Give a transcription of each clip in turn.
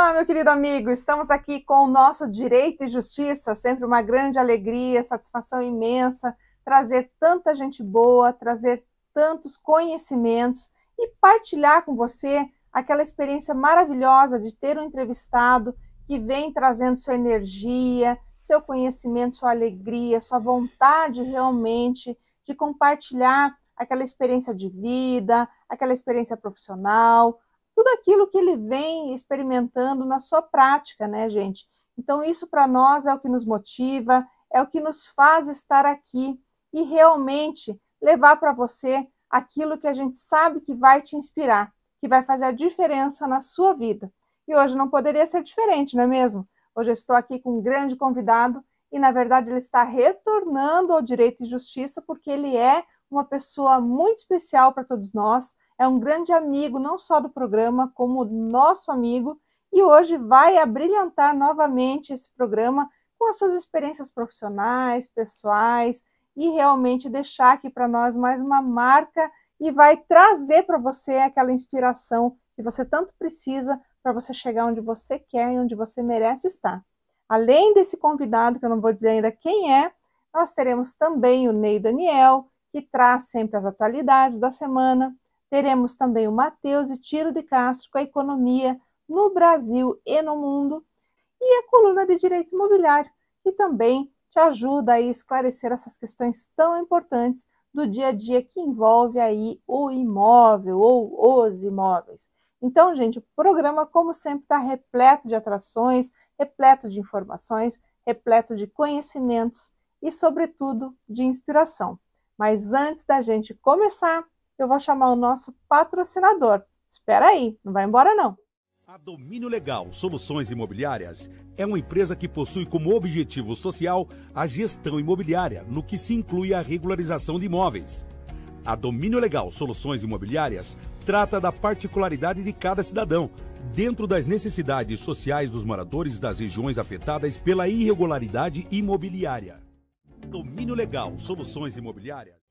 Olá, meu querido amigo, estamos aqui com o nosso Direito e Justiça, sempre uma grande alegria, satisfação imensa, trazer tanta gente boa, trazer tantos conhecimentos e partilhar com você aquela experiência maravilhosa de ter um entrevistado que vem trazendo sua energia, seu conhecimento, sua alegria, sua vontade realmente de compartilhar aquela experiência de vida, aquela experiência profissional, tudo aquilo que ele vem experimentando na sua prática, né, gente? Então, isso para nós é o que nos motiva, é o que nos faz estar aqui e realmente levar para você aquilo que a gente sabe que vai te inspirar, que vai fazer a diferença na sua vida. E hoje não poderia ser diferente, não é mesmo? Hoje eu estou aqui com um grande convidado e, na verdade, ele está retornando ao Direito e Justiça porque ele é uma pessoa muito especial para todos nós, é um grande amigo, não só do programa, como nosso amigo, e hoje vai abrilhantar novamente esse programa com as suas experiências profissionais, pessoais, e realmente deixar aqui para nós mais uma marca e vai trazer para você aquela inspiração que você tanto precisa para você chegar onde você quer e onde você merece estar. Além desse convidado, que eu não vou dizer ainda quem é, nós teremos também o Ney Daniel, que traz sempre as atualidades da semana. Teremos também o Matheus e Tiro de Castro com a economia no Brasil e no mundo. E a coluna de Direito Imobiliário, que também te ajuda a esclarecer essas questões tão importantes do dia a dia que envolve aí o imóvel ou os imóveis. Então, gente, o programa, como sempre, está repleto de atrações, repleto de informações, repleto de conhecimentos e, sobretudo, de inspiração. Mas antes da gente começar, eu vou chamar o nosso patrocinador. Espera aí, não vai embora não. A Domínio Legal Soluções Imobiliárias é uma empresa que possui como objetivo social a gestão imobiliária, no que se inclui a regularização de imóveis. A Domínio Legal Soluções Imobiliárias trata da particularidade de cada cidadão, dentro das necessidades sociais dos moradores das regiões afetadas pela irregularidade imobiliária. Domínio Legal Soluções Imobiliárias.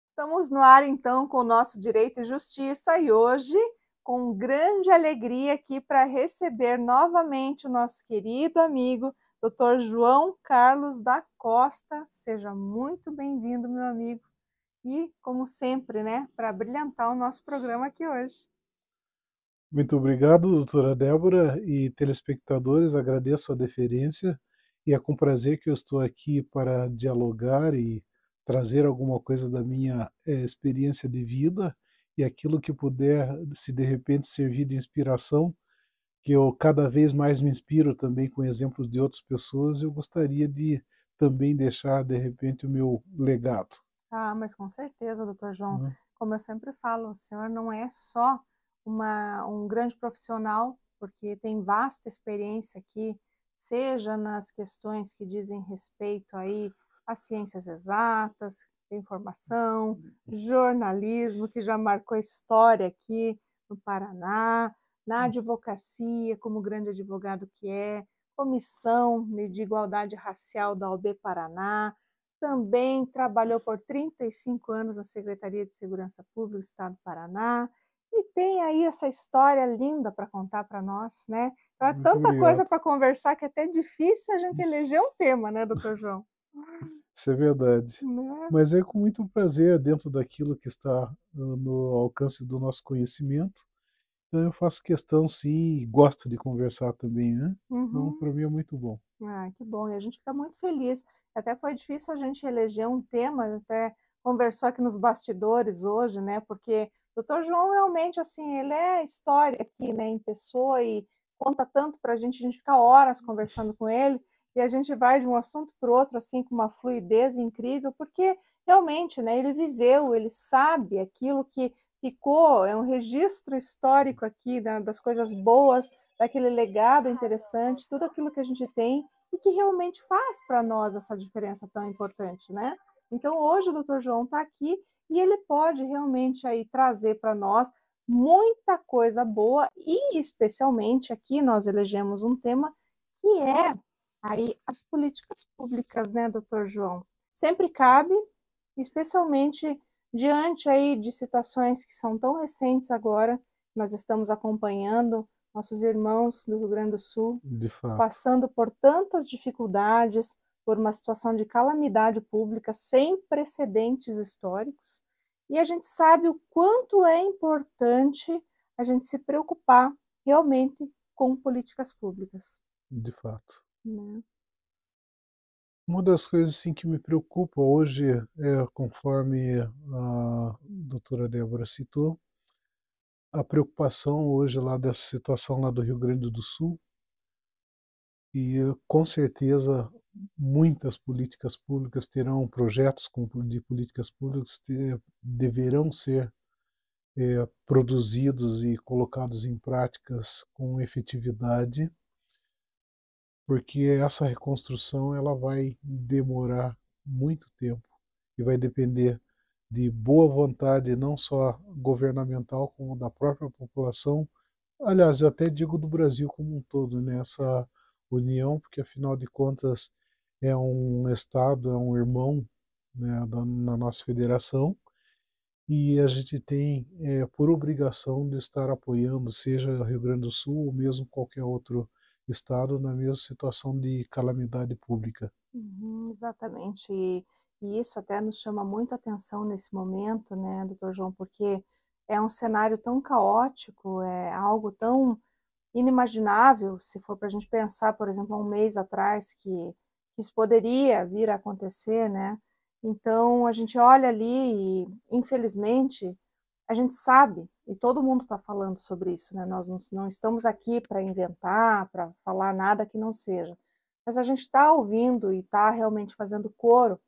Estamos no ar, então, com o nosso Direito e Justiça e hoje, com grande alegria aqui para receber novamente o nosso querido amigo, Dr. João Carlos da Costa. Seja muito bem-vindo, meu amigo. E, como sempre, né, para brilhantar o nosso programa aqui hoje. Muito obrigado, doutora Débora e telespectadores, agradeço a deferência e é com prazer que eu estou aqui para dialogar e trazer alguma coisa da minha experiência de vida e aquilo que puder, se de repente servir de inspiração, que eu cada vez mais me inspiro também com exemplos de outras pessoas, eu gostaria de também deixar de repente o meu legado. Ah, mas com certeza, doutor João. Né? Como eu sempre falo, o senhor não é só um grande profissional, porque tem vasta experiência aqui, seja nas questões que dizem respeito aí às ciências exatas, informação, jornalismo, que já marcou história aqui no Paraná, na advocacia, como grande advogado que é, comissão de igualdade racial da OAB Paraná, também trabalhou por 35 anos na Secretaria de Segurança Pública do Estado do Paraná e tem aí essa história linda para contar para nós, né? Então, é Muito tanta obrigado. coisa para conversar que é até difícil a gente eleger um tema, né, doutor João? Isso é verdade. Né? Mas é com muito prazer, dentro daquilo que está no alcance do nosso conhecimento. Então eu faço questão, sim, e gosto de conversar também, né? Então, Uhum. para mim é muito bom. Ah, que bom, e a gente fica muito feliz. Até foi difícil a gente eleger um tema, até conversou aqui nos bastidores hoje, né? Porque o doutor João realmente, assim, ele é história aqui, né, em pessoa e conta tanto para a gente fica horas conversando com ele e a gente vai de um assunto para o outro, assim, com uma fluidez incrível, porque realmente, né, ele viveu, ele sabe aquilo que ficou, é um registro histórico aqui das coisas boas, daquele legado interessante, tudo aquilo que a gente tem e que realmente faz para nós essa diferença tão importante, né? Então, hoje o Dr. João está aqui e ele pode realmente aí trazer para nós muita coisa boa e, especialmente, aqui nós elegemos um tema que é Aí as políticas públicas, né, doutor João, sempre cabe, especialmente diante aí de situações que são tão recentes agora, nós estamos acompanhando nossos irmãos do Rio Grande do Sul de fato. passando por tantas dificuldades, por uma situação de calamidade pública sem precedentes históricos, e a gente sabe o quanto é importante a gente se preocupar realmente com políticas públicas, De fato. né? Uma das coisas assim, que me preocupa hoje é, conforme a doutora Débora citou, a preocupação hoje lá dessa situação lá do Rio Grande do Sul, e com certeza muitas políticas públicas terão projetos de políticas públicas deverão ser produzidos e colocados em práticas com efetividade, porque essa reconstrução ela vai demorar muito tempo e vai depender de boa vontade não só governamental como da própria população. Aliás, eu até digo do Brasil como um todo, nessa união, porque afinal de contas é um Estado, é um irmão, né, na nossa federação, e a gente tem por obrigação de estar apoiando, seja Rio Grande do Sul ou mesmo qualquer outro estado na mesma situação de calamidade pública. Uhum, exatamente. E isso até nos chama muito atenção nesse momento, né, doutor João, porque é um cenário tão caótico, é algo tão inimaginável, se for para a gente pensar, por exemplo, há um mês atrás, que isso poderia vir a acontecer, né? Então, a gente olha ali e, infelizmente, a gente sabe, e todo mundo está falando sobre isso, né? Nós não estamos aqui para inventar, para falar nada que não seja, mas a gente está ouvindo e está realmente fazendo coro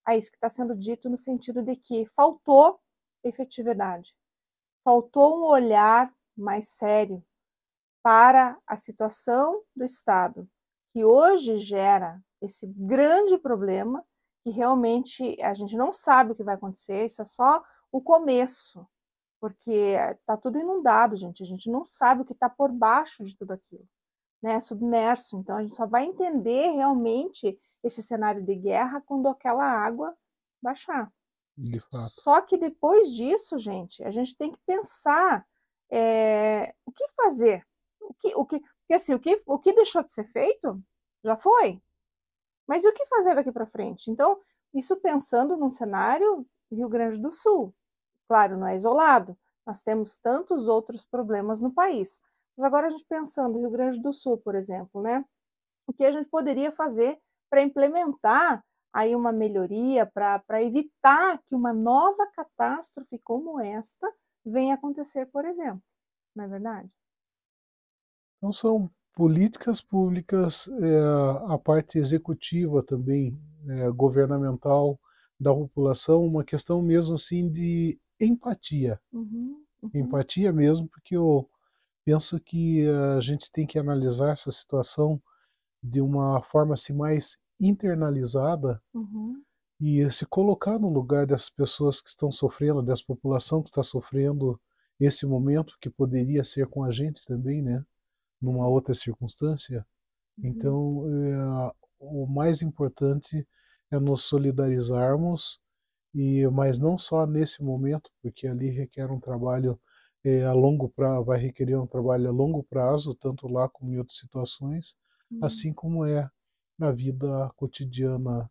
a isso que está sendo dito, no sentido de que faltou efetividade, faltou um olhar mais sério para a situação do Estado, que hoje gera esse grande problema, que realmente a gente não sabe o que vai acontecer, isso é só o começo, porque está tudo inundado, gente, a gente não sabe o que está por baixo de tudo aquilo, né, submerso, então a gente só vai entender realmente esse cenário de guerra quando aquela água baixar. De fato. Só que depois disso, gente, a gente tem que pensar o que fazer, porque assim, o que deixou de ser feito já foi, mas e o que fazer daqui para frente? Então, isso pensando num cenário Rio Grande do Sul. Claro, não é isolado, nós temos tantos outros problemas no país. Mas agora a gente pensando no Rio Grande do Sul, por exemplo, né? O que a gente poderia fazer para implementar aí uma melhoria, para evitar que uma nova catástrofe como esta venha acontecer, por exemplo, não é verdade? Então são políticas públicas, a parte executiva também, governamental da população, uma questão mesmo assim de empatia. Uhum, uhum, Empatia mesmo, porque eu penso que a gente tem que analisar essa situação de uma forma assim, mais internalizada uhum, e se colocar no lugar dessas pessoas que estão sofrendo, dessa população que está sofrendo esse momento, que poderia ser com a gente também, né? Numa outra circunstância. uhum, Então, o mais importante é nos solidarizarmos, mas não só nesse momento, porque ali requer um trabalho a longo prazo, vai requerer um trabalho a longo prazo, tanto lá como em outras situações, uhum. assim como é na vida cotidiana,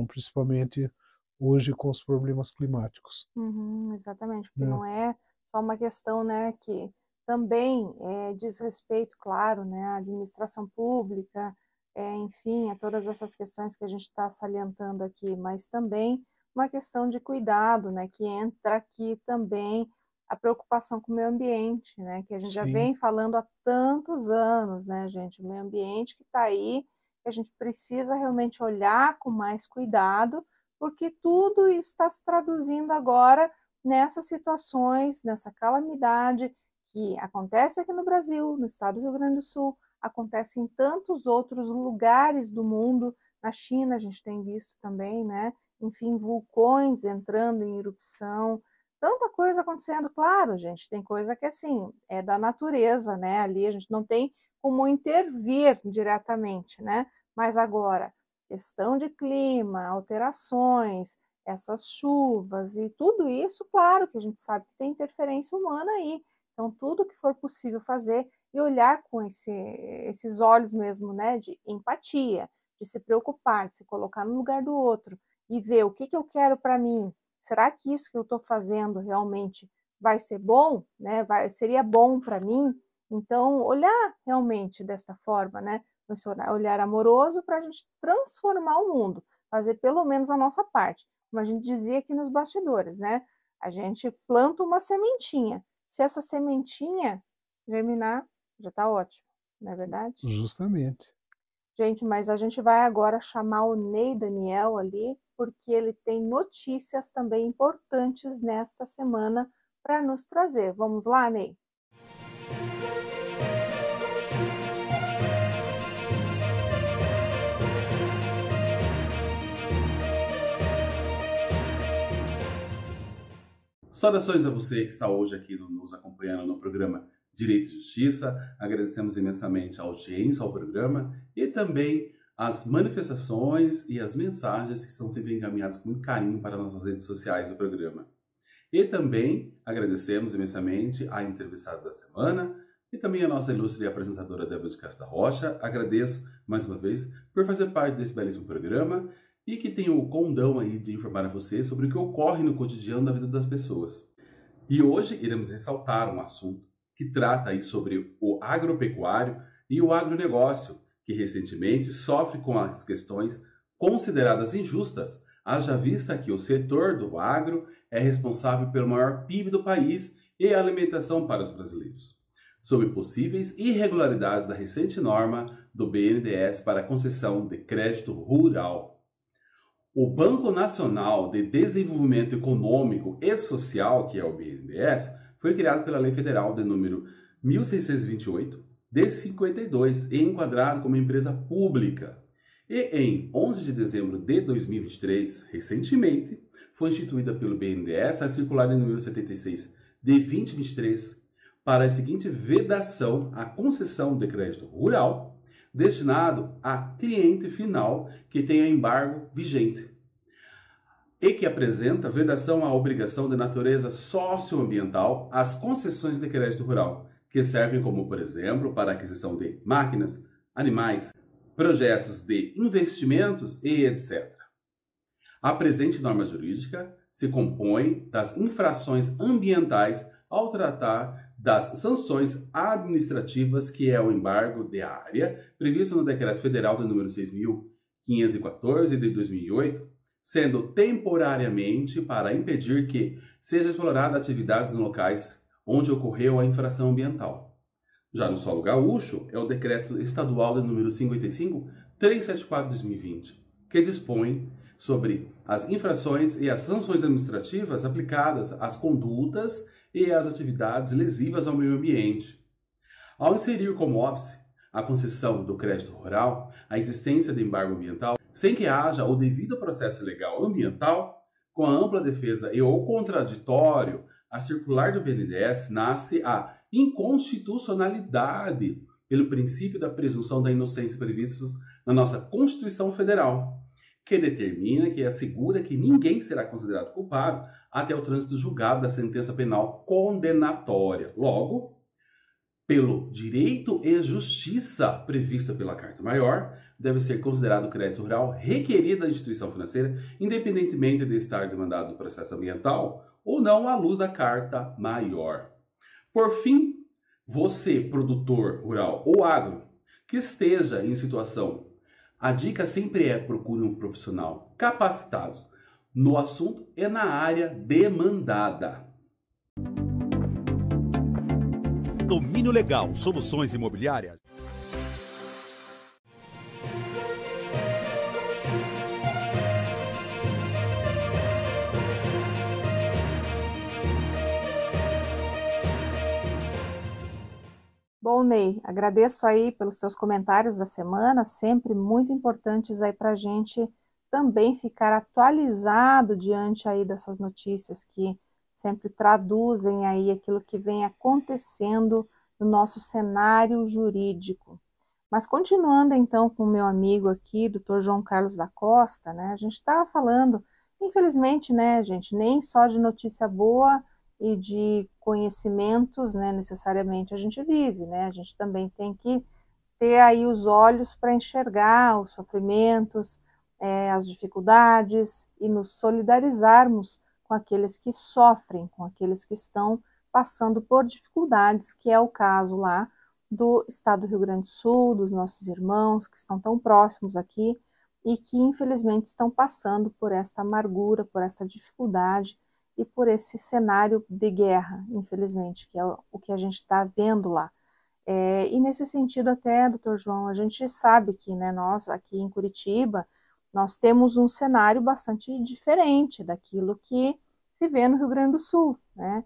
principalmente hoje com os problemas climáticos. Uhum, exatamente, porque Né? não é só uma questão, né, que também diz respeito, claro, né, à administração pública, enfim, a todas essas questões que a gente está salientando aqui, mas também uma questão de cuidado, né, que entra aqui também a preocupação com o meio ambiente, né, que a gente já Sim, vem falando há tantos anos, né, gente, o meio ambiente que está aí, que a gente precisa realmente olhar com mais cuidado, porque tudo está se traduzindo agora nessas situações, nessa calamidade que acontece aqui no Brasil, no estado do Rio Grande do Sul, acontece em tantos outros lugares do mundo. Na China a gente tem visto também, né? Enfim, vulcões entrando em erupção, tanta coisa acontecendo. Claro, gente, tem coisa que assim é da natureza, né? Ali a gente não tem como intervir diretamente, né? Mas agora, questão de clima, alterações, essas chuvas e tudo isso, claro que a gente sabe que tem interferência humana aí. Então, tudo que for possível fazer e olhar com esses olhos mesmo, né, de empatia, de se preocupar, de se colocar no lugar do outro e ver o que que eu quero para mim. Será que isso que eu estou fazendo realmente vai ser bom, né? Seria bom para mim? Então, olhar realmente desta forma, né? Esse olhar amoroso para a gente transformar o mundo, fazer pelo menos a nossa parte. Como a gente dizia aqui nos bastidores, né? A gente planta uma sementinha. Se essa sementinha germinar, já está ótimo, não é verdade? Justamente. Gente, mas a gente vai agora chamar o Ney Daniel ali, porque ele tem notícias também importantes nessa semana para nos trazer. Vamos lá, Ney? Saudações a você que está hoje aqui nos acompanhando no programa Direito e Justiça. Agradecemos imensamente a audiência ao programa e também as manifestações e as mensagens que são sempre encaminhadas com muito carinho para nossas redes sociais do programa. E também agradecemos imensamente a entrevistada da semana e também a nossa ilustre apresentadora Débora de Castro da Rocha. Agradeço mais uma vez por fazer parte desse belíssimo programa e que tem o condão aí de informar a você sobre o que ocorre no cotidiano da vida das pessoas. E hoje iremos ressaltar um assunto que trata aí sobre o agropecuário e o agronegócio, que recentemente sofre com as questões consideradas injustas, haja vista que o setor do agro é responsável pelo maior PIB do país e a alimentação para os brasileiros, sobre possíveis irregularidades da recente norma do BNDES para a concessão de crédito rural. O Banco Nacional de Desenvolvimento Econômico e Social, que é o BNDES, foi criado pela Lei Federal de número 1628 de 52 e enquadrado como empresa pública. E em 11 de dezembro de 2023, recentemente, foi instituída pelo BNDES a circular de número 76 de 2023 para a seguinte vedação à concessão de crédito rural destinado a cliente final que tenha embargo vigente e que apresenta vedação à obrigação de natureza socioambiental às concessões de crédito rural, que servem como, por exemplo, para a aquisição de máquinas, animais, projetos de investimentos e etc. A presente norma jurídica se compõe das infrações ambientais ao tratar das sanções administrativas, que é o embargo de área, previsto no Decreto Federal de número 6.514 de 2008, sendo temporariamente para impedir que seja explorada atividades em locais onde ocorreu a infração ambiental. Já no solo gaúcho, é o Decreto Estadual de número 55.374 de 2020, que dispõe sobre as infrações e as sanções administrativas aplicadas às condutas e às atividades lesivas ao meio ambiente. Ao inserir como óbice a concessão do crédito rural, a existência de embargo ambiental, sem que haja o devido processo legal ambiental, com a ampla defesa e o contraditório, a circular do BNDES nasce a inconstitucionalidade pelo princípio da presunção da inocência previstos na nossa Constituição Federal, que determina que assegura que ninguém será considerado culpado até o trânsito julgado da sentença penal condenatória. Logo, pelo direito e justiça prevista pela Carta Maior, deve ser considerado o crédito rural requerido da instituição financeira, independentemente de estar demandado no processo ambiental ou não à luz da Carta Maior. Por fim, você, produtor rural ou agro, que esteja em situação, a dica sempre é: procure um profissional capacitado no assunto e na área demandada. Domínio Legal, soluções imobiliárias. Bom, Ney, agradeço aí pelos teus comentários da semana, sempre muito importantes aí para a gente também ficar atualizado diante aí dessas notícias que sempre traduzem aí aquilo que vem acontecendo no nosso cenário jurídico. Mas continuando então com o meu amigo aqui, Dr. João Carlos da Costa, né, a gente estava falando, infelizmente, né, gente, nem só de notícia boa e de conhecimentos, né, necessariamente a gente vive, né, a gente também tem que ter aí os olhos para enxergar os sofrimentos, as dificuldades e nos solidarizarmos com aqueles que sofrem, com aqueles que estão passando por dificuldades, que é o caso lá do estado do Rio Grande do Sul, dos nossos irmãos que estão tão próximos aqui e que infelizmente estão passando por esta amargura, por essa dificuldade e por esse cenário de guerra, infelizmente, que é o que a gente está vendo lá. E nesse sentido até, doutor João, a gente sabe que, né, nós aqui em Curitiba, nós temos um cenário bastante diferente daquilo que se vê no Rio Grande do Sul, né?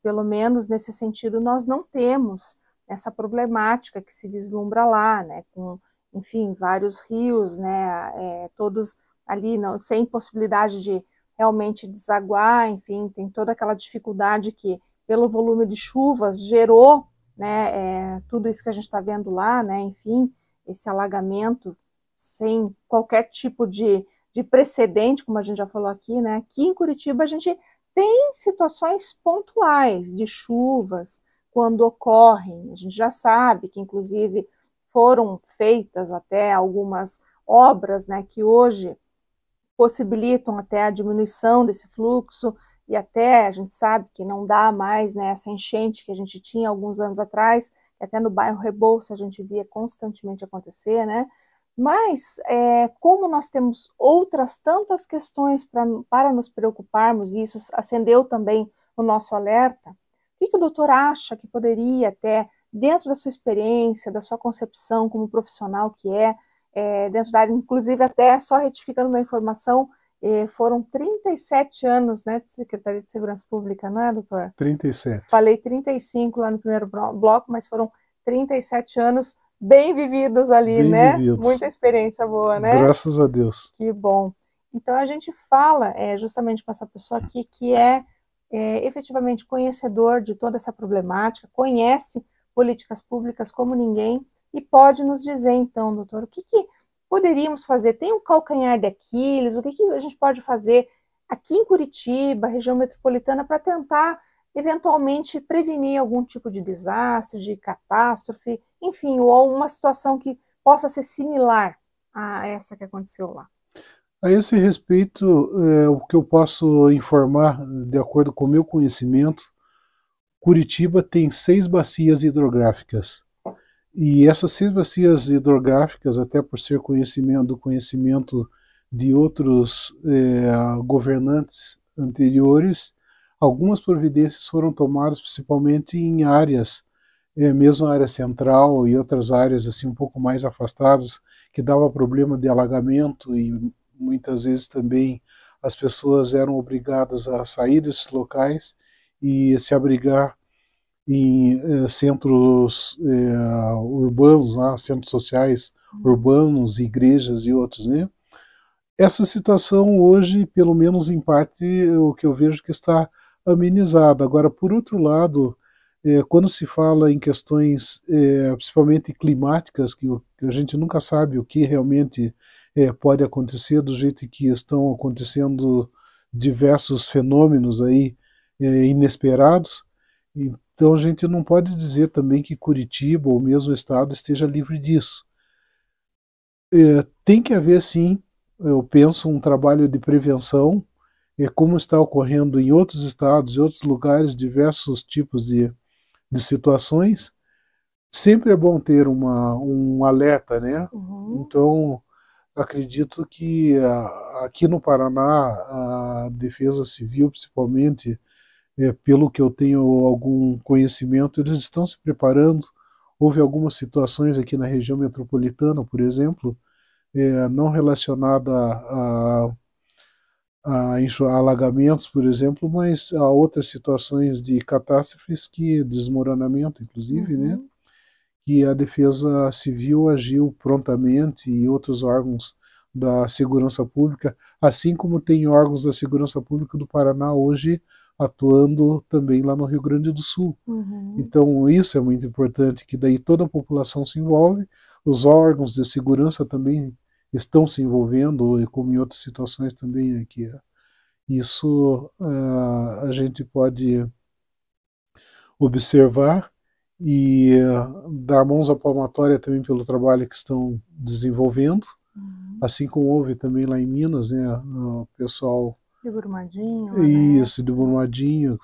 Pelo menos nesse sentido nós não temos essa problemática que se vislumbra lá, né? Com, enfim, vários rios, né? Todos ali não, sem possibilidade de realmente desaguar, enfim, tem toda aquela dificuldade que, pelo volume de chuvas, gerou, né, tudo isso que a gente está vendo lá, né, enfim, esse alagamento sem qualquer tipo de precedente, como a gente já falou aqui, né, aqui em Curitiba a gente tem situações pontuais de chuvas quando ocorrem, a gente já sabe que inclusive foram feitas até algumas obras, né, que hoje possibilitam até a diminuição desse fluxo, e até a gente sabe que não dá mais, né, essa enchente que a gente tinha alguns anos atrás, que até no bairro Rebouça a gente via constantemente acontecer, né? Mas, como nós temos outras tantas questões para nos preocuparmos, e isso acendeu também o nosso alerta, o que o doutor acha que poderia até, dentro da sua experiência, da sua concepção como profissional que dentro da área, inclusive até só retificando uma informação, foram 37 anos, né, de Secretaria de Segurança Pública, não é, doutor? 37. Falei 35 lá no primeiro bloco, mas foram 37 anos bem vividos ali, Bem né? vividos. Muita experiência boa, né? Graças a Deus. Que bom. Então a gente fala justamente com essa pessoa aqui que é efetivamente conhecedor de toda essa problemática, conhece políticas públicas como ninguém e pode nos dizer então, doutor, o que poderíamos fazer? Tem um calcanhar de Aquiles? O que a gente pode fazer aqui em Curitiba, região metropolitana, para tentar eventualmente prevenir algum tipo de desastre, de catástrofe, enfim, ou uma situação que possa ser similar a essa que aconteceu lá? A esse respeito, o que eu posso informar, de acordo com o meu conhecimento, Curitiba tem 6 bacias hidrográficas. E essas 6 bacias hidrográficas, até por ser conhecimento de outros governantes anteriores, algumas providências foram tomadas principalmente em áreas, mesmo a área central e outras áreas assim um pouco mais afastadas, que dava problema de alagamento e muitas vezes também as pessoas eram obrigadas a sair desses locais e se abrigar em centros urbanos, centros sociais urbanos, igrejas e outros, né? Essa situação hoje, pelo menos em parte, o que eu vejo que está amenizada. Agora, por outro lado, quando se fala em questões principalmente climáticas, que a gente nunca sabe o que realmente pode acontecer, do jeito que estão acontecendo diversos fenômenos aí inesperados, então a gente não pode dizer também que Curitiba ou mesmo o estado esteja livre disso. Tem que haver sim, eu penso, um trabalho de prevenção, como está ocorrendo em outros estados e outros lugares, diversos tipos de situações. Sempre é bom ter um alerta, né? Uhum. Então, acredito que aqui no Paraná, a Defesa Civil, principalmente, pelo que eu tenho algum conhecimento, eles estão se preparando. Houve algumas situações aqui na região metropolitana, por exemplo, não relacionada a alagamentos, por exemplo, mas a outras situações de catástrofes, desmoronamento, inclusive, né? Que a Defesa Civil agiu prontamente e outros órgãos da segurança pública, assim como tem órgãos da segurança pública do Paraná hoje atuando também lá no Rio Grande do Sul. Então isso é muito importante, que daí toda a população se envolve, os órgãos de segurança também estão se envolvendo, e como em outras situações também aqui. Isso a gente pode observar e dar mãos à palmatória também pelo trabalho que estão desenvolvendo, assim como houve também lá em Minas, né, o pessoal de Brumadinho, isso, de Brumadinho,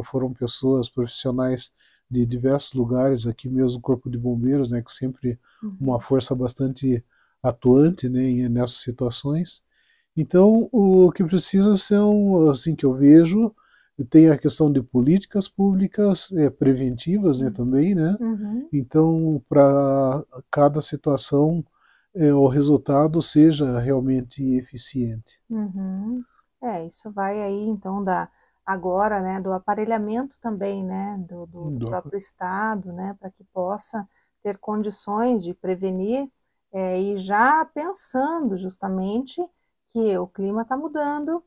foram pessoas profissionais de diversos lugares, aqui mesmo o Corpo de Bombeiros, né, que sempre uma força bastante atuante, né, nessas situações. Então, o que precisa são, assim que eu vejo, tem a questão de políticas públicas preventivas, né, também, né? Então, para cada situação, o resultado seja realmente eficiente. Isso vai aí, então, agora, né, do aparelhamento também, né, do próprio Estado, né, para que possa ter condições de prevenir, e já pensando justamente que o clima está mudando,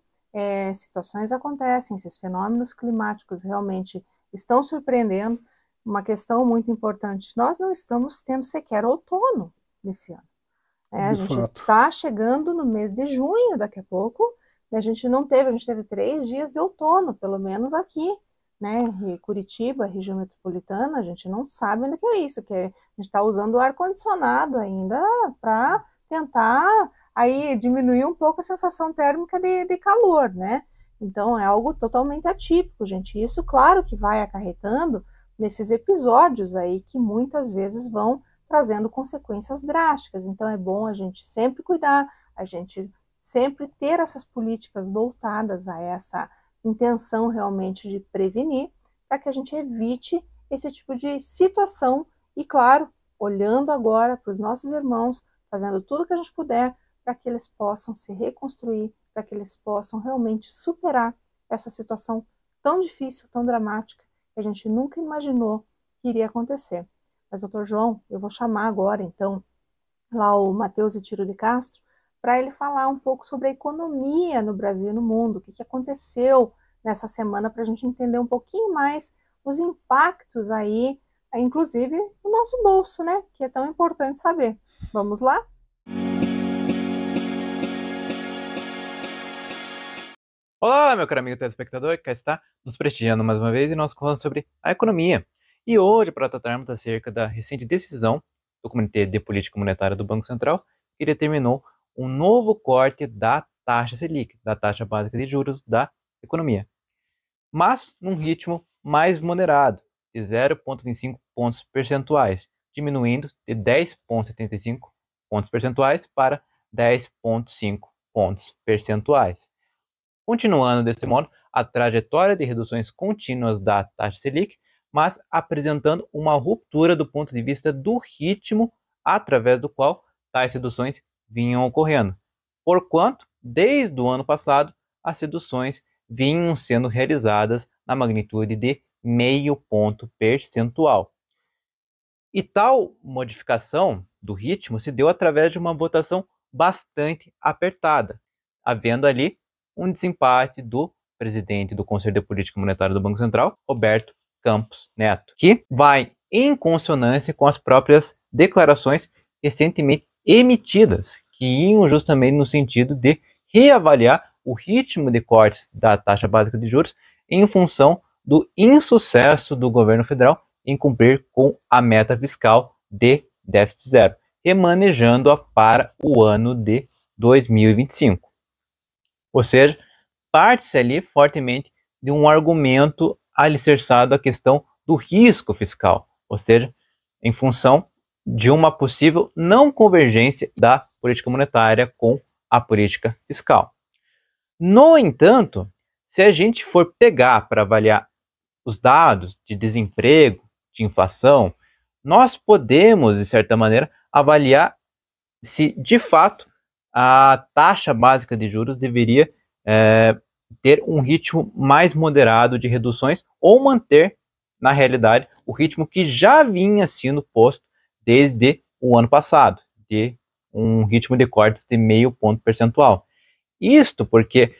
situações acontecem, esses fenômenos climáticos realmente estão surpreendendo. Uma questão muito importante, nós não estamos tendo sequer outono nesse ano. A gente está chegando no mês de junho daqui a pouco, a gente teve 3 dias de outono, pelo menos aqui, né, em Curitiba, região metropolitana, a gente não sabe ainda o que é isso, que a gente está usando o ar-condicionado ainda para tentar aí diminuir um pouco a sensação térmica de calor, né? Então é algo totalmente atípico, gente. Isso, claro, que vai acarretando nesses episódios aí que muitas vezes vão trazendo consequências drásticas. Então é bom a gente sempre cuidar, a gente sempre ter essas políticas voltadas a essa intenção realmente de prevenir, para que a gente evite esse tipo de situação e, claro, olhando agora para os nossos irmãos, fazendo tudo que a gente puder para que eles possam se reconstruir, para que eles possam realmente superar essa situação tão difícil, tão dramática, que a gente nunca imaginou que iria acontecer. Mas, doutor João, eu vou chamar agora, então, lá o Matheus Retiro de Castro, para ele falar um pouco sobre a economia no Brasil e no mundo, o que aconteceu nessa semana, para a gente entender um pouquinho mais os impactos aí, inclusive no nosso bolso, né? Que é tão importante saber. Vamos lá? Olá, meu caro amigo telespectador, que está nos prestigiando mais uma vez e nós falamos sobre a economia. E hoje, para tratarmos acerca da recente decisão do Comitê de Política Monetária do Banco Central, que determinou um novo corte da taxa Selic, da taxa básica de juros da economia, mas num ritmo mais moderado, de 0,25 pontos percentuais, diminuindo de 10,75 pontos percentuais para 10,5 pontos percentuais. Continuando deste modo a trajetória de reduções contínuas da taxa Selic, mas apresentando uma ruptura do ponto de vista do ritmo através do qual tais reduções vinham ocorrendo, porquanto, desde o ano passado, as reduções vinham sendo realizadas na magnitude de 0,5 ponto percentual. E tal modificação do ritmo se deu através de uma votação bastante apertada, havendo ali um desempate do presidente do Conselho de Política Monetária do Banco Central, Roberto Campos Neto, que vai em consonância com as próprias declarações recentemente emitidas, que iam justamente no sentido de reavaliar o ritmo de cortes da taxa básica de juros em função do insucesso do governo federal em cumprir com a meta fiscal de déficit zero, remanejando-a para o ano de 2025. Ou seja, parte-se ali fortemente de um argumento alicerçado à questão do risco fiscal, ou seja, em função de uma possível não convergência da política monetária com a política fiscal. No entanto, se a gente for pegar para avaliar os dados de desemprego, de inflação, nós podemos, de certa maneira, avaliar se, de fato, a taxa básica de juros deveria ter um ritmo mais moderado de reduções ou manter, na realidade, o ritmo que já vinha sendo posto desde o ano passado, de um ritmo de cortes de 0,5 ponto percentual. Isto porque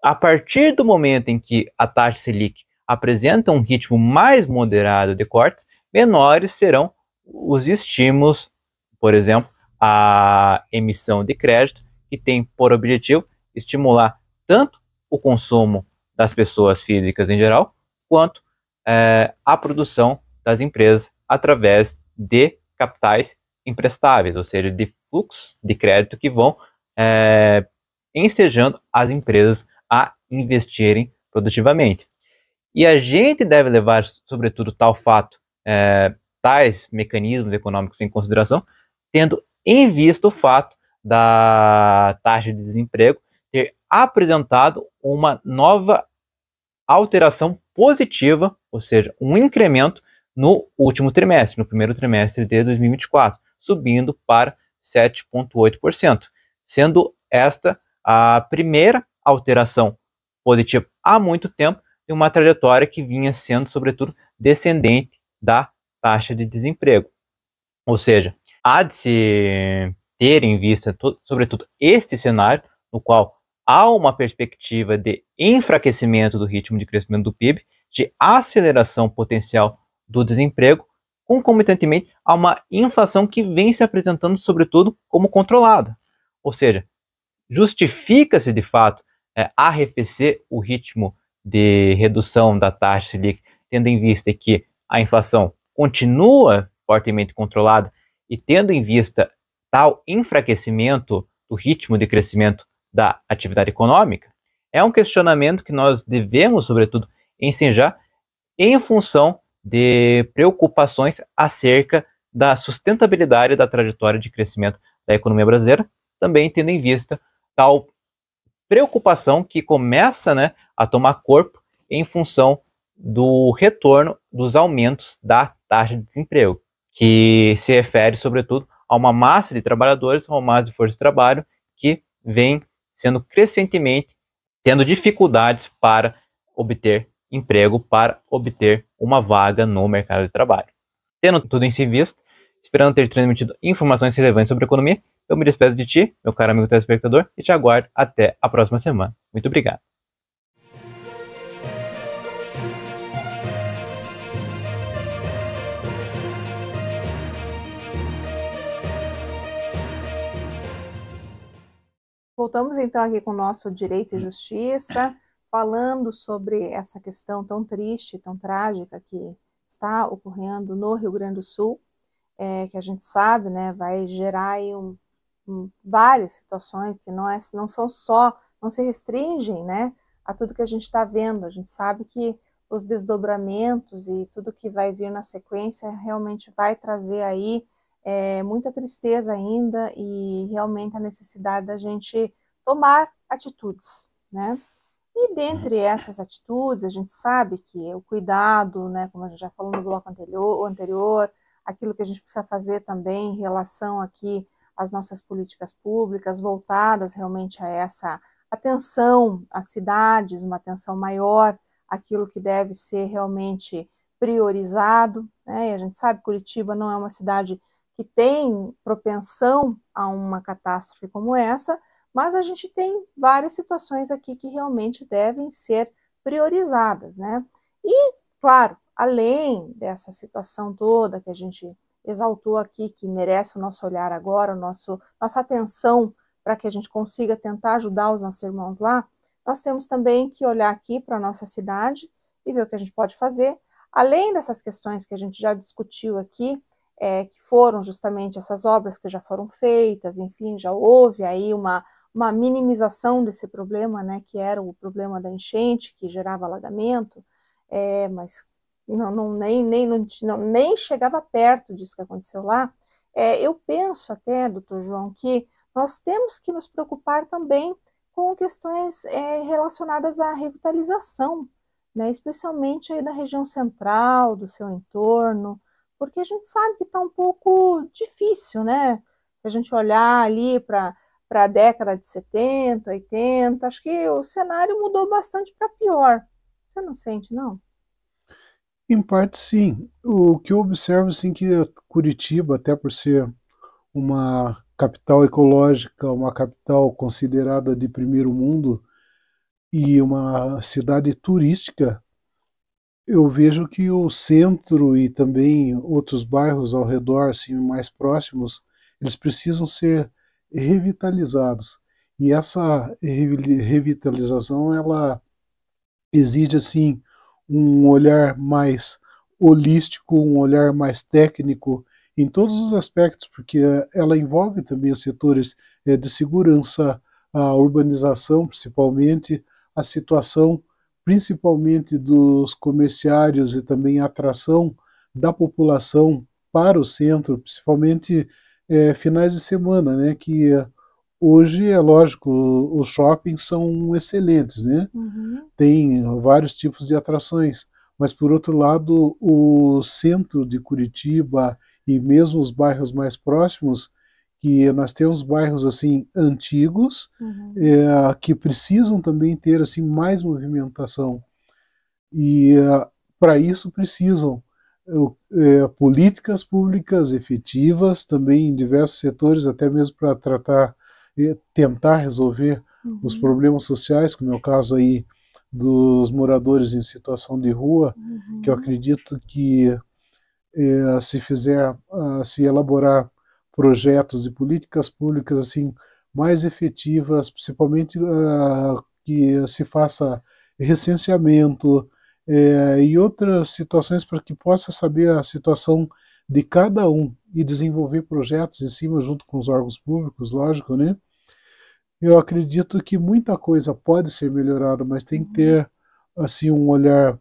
A partir do momento em que a taxa Selic apresenta um ritmo mais moderado de cortes, menores serão os estímulos, por exemplo, a emissão de crédito, que tem por objetivo estimular tanto o consumo das pessoas físicas em geral, quanto a produção das empresas através de capitais emprestáveis, ou seja, de fluxos de crédito que vão ensejando as empresas a investirem produtivamente. E a gente deve levar, sobretudo, tais mecanismos econômicos em consideração, tendo em vista o fato da taxa de desemprego ter apresentado uma nova alteração positiva, ou seja, um incremento no último trimestre, no primeiro trimestre de 2024, subindo para 7,8%, sendo esta a primeira alteração positiva há muito tempo de uma trajetória que vinha sendo, sobretudo, descendente da taxa de desemprego. Ou seja, há de se ter em vista, sobretudo, este cenário, no qual há uma perspectiva de enfraquecimento do ritmo de crescimento do PIB, de aceleração potencial do desemprego, concomitantemente a uma inflação que vem se apresentando, sobretudo, como controlada. Ou seja, justifica-se, de fato, arrefecer o ritmo de redução da taxa Selic, tendo em vista que a inflação continua fortemente controlada e tendo em vista tal enfraquecimento do ritmo de crescimento da atividade econômica, é um questionamento que nós devemos, sobretudo, ensejar em função de preocupações acerca da sustentabilidade da trajetória de crescimento da economia brasileira, também tendo em vista tal preocupação que começa, a tomar corpo em função do retorno dos aumentos da taxa de desemprego, que se refere, sobretudo, a uma massa de trabalhadores, a uma massa de força de trabalho que vem sendo crescentemente tendo dificuldades para obter emprego, para obter uma vaga no mercado de trabalho. Tendo tudo isso em vista, esperando ter transmitido informações relevantes sobre a economia, eu me despeço de ti, meu caro amigo telespectador, e te aguardo até a próxima semana. Muito obrigado. Voltamos então aqui com o nosso Direito e Justiça, falando sobre essa questão tão triste, tão trágica que está ocorrendo no Rio Grande do Sul, que a gente sabe, vai gerar aí várias situações que não são só, não se restringem, a tudo que a gente está vendo. A gente sabe que os desdobramentos e tudo que vai vir na sequência realmente vai trazer aí muita tristeza ainda e realmente a necessidade da gente tomar atitudes, E dentre essas atitudes, a gente sabe que o cuidado, como a gente já falou no bloco anterior, aquilo que a gente precisa fazer também em relação aqui às nossas políticas públicas voltadas realmente a essa atenção às cidades, uma atenção maior àquilo que deve ser realmente priorizado, E a gente sabe que Curitiba não é uma cidade que tem propensão a uma catástrofe como essa, mas a gente tem várias situações aqui que realmente devem ser priorizadas, E, claro, além dessa situação toda que a gente exaltou aqui, que merece o nosso olhar agora, nossa atenção para que a gente consiga tentar ajudar os nossos irmãos lá, nós temos também que olhar aqui para a nossa cidade e ver o que a gente pode fazer, além dessas questões que a gente já discutiu aqui, que foram justamente essas obras que já foram feitas, enfim, já houve aí uma minimização desse problema, que era o problema da enchente, que gerava alagamento, mas nem chegava perto disso que aconteceu lá. Eu penso até, doutor João, que nós temos que nos preocupar também com questões relacionadas à revitalização, especialmente aí da região central, do seu entorno, porque a gente sabe que está um pouco difícil, Se a gente olhar ali para a década de 70, 80, acho que o cenário mudou bastante para pior. Você não sente, não? Em parte, sim. O que eu observo, assim, que Curitiba, até por ser uma capital ecológica, uma capital considerada de primeiro mundo, e uma cidade turística, eu vejo que o centro e também outros bairros ao redor, assim, mais próximos, eles precisam ser revitalizados. E essa revitalização, ela exige assim um olhar mais holístico, um olhar mais técnico em todos os aspectos, porque ela envolve também os setores de segurança, a urbanização, principalmente, a situação, principalmente dos comerciários e também a atração da população para o centro, principalmente finais de semana, né, que hoje, é lógico, os shoppings são excelentes, né? Uhum. Tem vários tipos de atrações, mas por outro lado, o centro de Curitiba e mesmo os bairros mais próximos, que nós temos bairros assim antigos, Uhum. que precisam também ter assim mais movimentação e para isso precisam políticas públicas efetivas também em diversos setores, até mesmo para tratar tentar resolver os Uhum. problemas sociais, como é o caso aí dos moradores em situação de rua, que eu Uhum. acredito que se fizer, se elaborar projetos e políticas públicas assim mais efetivas, principalmente que se faça recenseamento e outras situações para que possa saber a situação de cada um e desenvolver projetos em cima junto com os órgãos públicos, lógico, né? Eu acredito que muita coisa pode ser melhorada, mas tem que Uhum. ter assim um olhar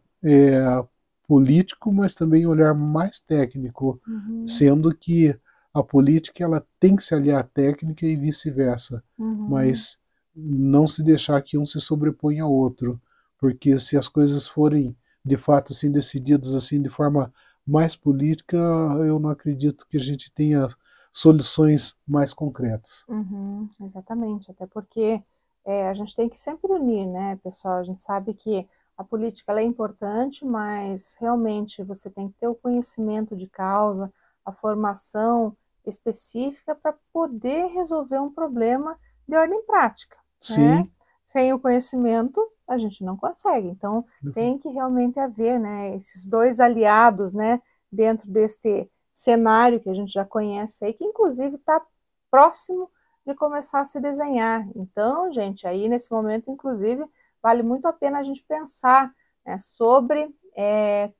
político, mas também um olhar mais técnico, Uhum. sendo que a política ela tem que se aliar à técnica e vice-versa, Uhum. mas não se deixar que um se sobreponha ao outro, porque se as coisas forem de fato assim decididas assim de forma mais política, eu não acredito que a gente tenha soluções mais concretas. Uhum, exatamente, até porque a gente tem que sempre unir, né, pessoal? A gente sabe que a política ela é importante, mas realmente você tem que ter o conhecimento de causa, a formação específica para poder resolver um problema de ordem prática, né? Sim, Sem o conhecimento, a gente não consegue. Então, tem que realmente haver, né, esses dois aliados, né, dentro deste cenário que a gente já conhece aí, que inclusive está próximo de começar a se desenhar. Então, gente, aí nesse momento, inclusive, vale muito a pena a gente pensar, né, sobre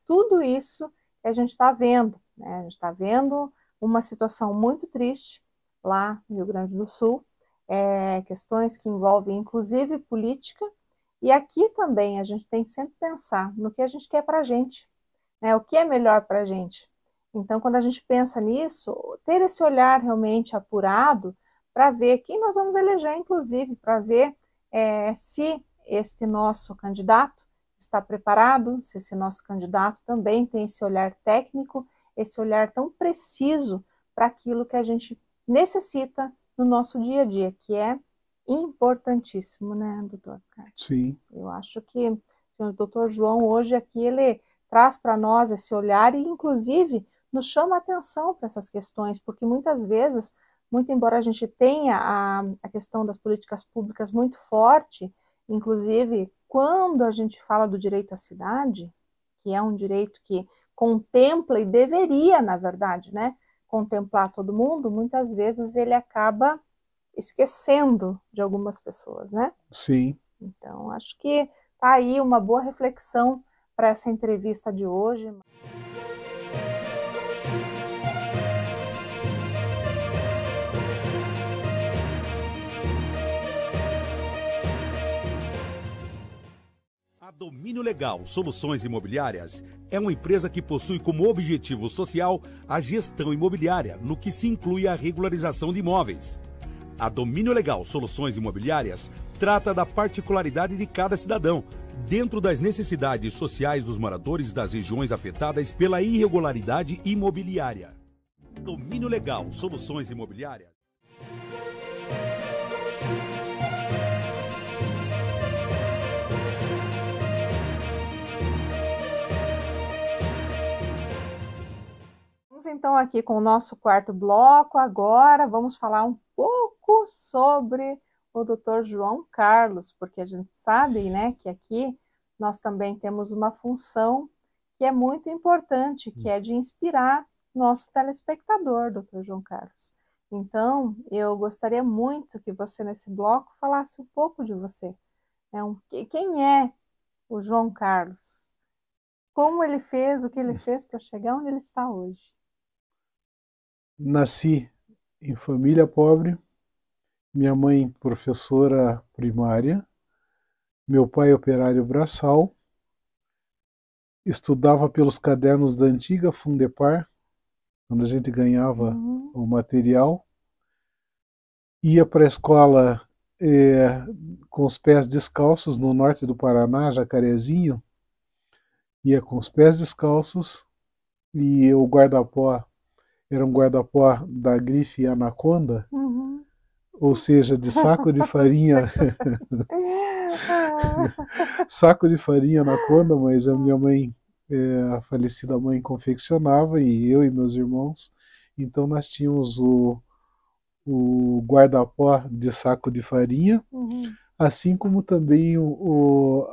tudo isso que a gente está vendo. Né? A gente está vendo uma situação muito triste lá no Rio Grande do Sul, questões que envolvem inclusive política, e aqui também a gente tem que sempre pensar no que a gente quer para a gente, né? O que é melhor para a gente. Então, quando a gente pensa nisso, ter esse olhar realmente apurado para ver quem nós vamos eleger, inclusive, para ver se este nosso candidato está preparado, se esse nosso candidato também tem esse olhar técnico, esse olhar tão preciso para aquilo que a gente necessita no nosso dia a dia, que é importantíssimo, né, doutor Carlos? sim. Eu acho que o doutor João hoje aqui, ele traz para nós esse olhar e, inclusive, nos chama a atenção para essas questões, porque muitas vezes, muito embora a gente tenha a questão das políticas públicas muito forte, inclusive quando a gente fala do direito à cidade, que é um direito que contempla e deveria, na verdade, né, contemplar todo mundo, muitas vezes ele acaba esquecendo de algumas pessoas, né? Sim. Então, acho que tá aí uma boa reflexão para essa entrevista de hoje. A Domínio Legal Soluções Imobiliárias é uma empresa que possui como objetivo social a gestão imobiliária, no que se inclui a regularização de imóveis. A Domínio Legal Soluções Imobiliárias trata da particularidade de cada cidadão, dentro das necessidades sociais dos moradores das regiões afetadas pela irregularidade imobiliária. Domínio Legal Soluções Imobiliárias. Vamos então aqui com o nosso quarto bloco. Agora vamos falar um pouco sobre o Dr. João Carlos, porque a gente sabe, né, que aqui nós também temos uma função que é muito importante, que é de inspirar nosso telespectador, Dr. João Carlos. Então, eu gostaria muito que você, nesse bloco, falasse um pouco de você. Quem é o João Carlos? Como ele fez, o que ele fez para chegar onde ele está hoje? Nasci em família pobre, minha mãe professora primária, meu pai operário braçal, estudava pelos cadernos da antiga Fundepar, quando a gente ganhava o material, ia para a escola com os pés descalços no norte do Paraná, Jacarezinho, ia com os pés descalços e o guarda-pó era um guarda-pó da grife Anaconda, ou seja, de saco de farinha, saco de farinha Anaconda, mas a minha mãe, a falecida mãe, confeccionava e eu e meus irmãos, então nós tínhamos o guarda-pó de saco de farinha, assim como também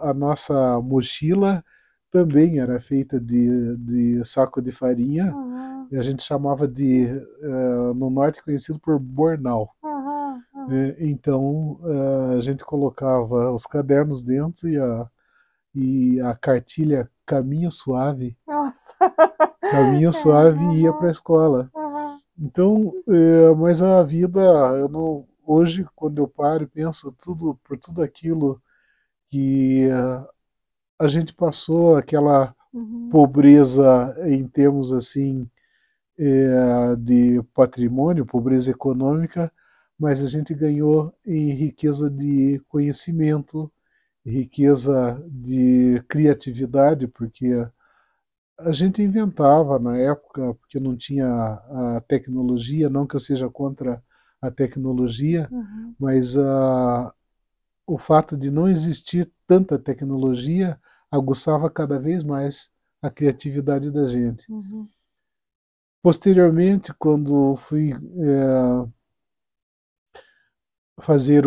a nossa mochila também era feita de saco de farinha, e a gente chamava no norte conhecido por bornal. Então a gente colocava os cadernos dentro e a cartilha Caminho Suave, Caminho Suave ia para a escola. Então, mas a vida, hoje, quando eu paro e penso por tudo aquilo que a gente passou, aquela pobreza em termos assim de patrimônio, pobreza econômica, mas a gente ganhou em riqueza de conhecimento, riqueza de criatividade, porque a gente inventava na época, porque não tinha a tecnologia, não que eu seja contra a tecnologia, mas o fato de não existir tanta tecnologia aguçava cada vez mais a criatividade da gente. Posteriormente, quando fui fazer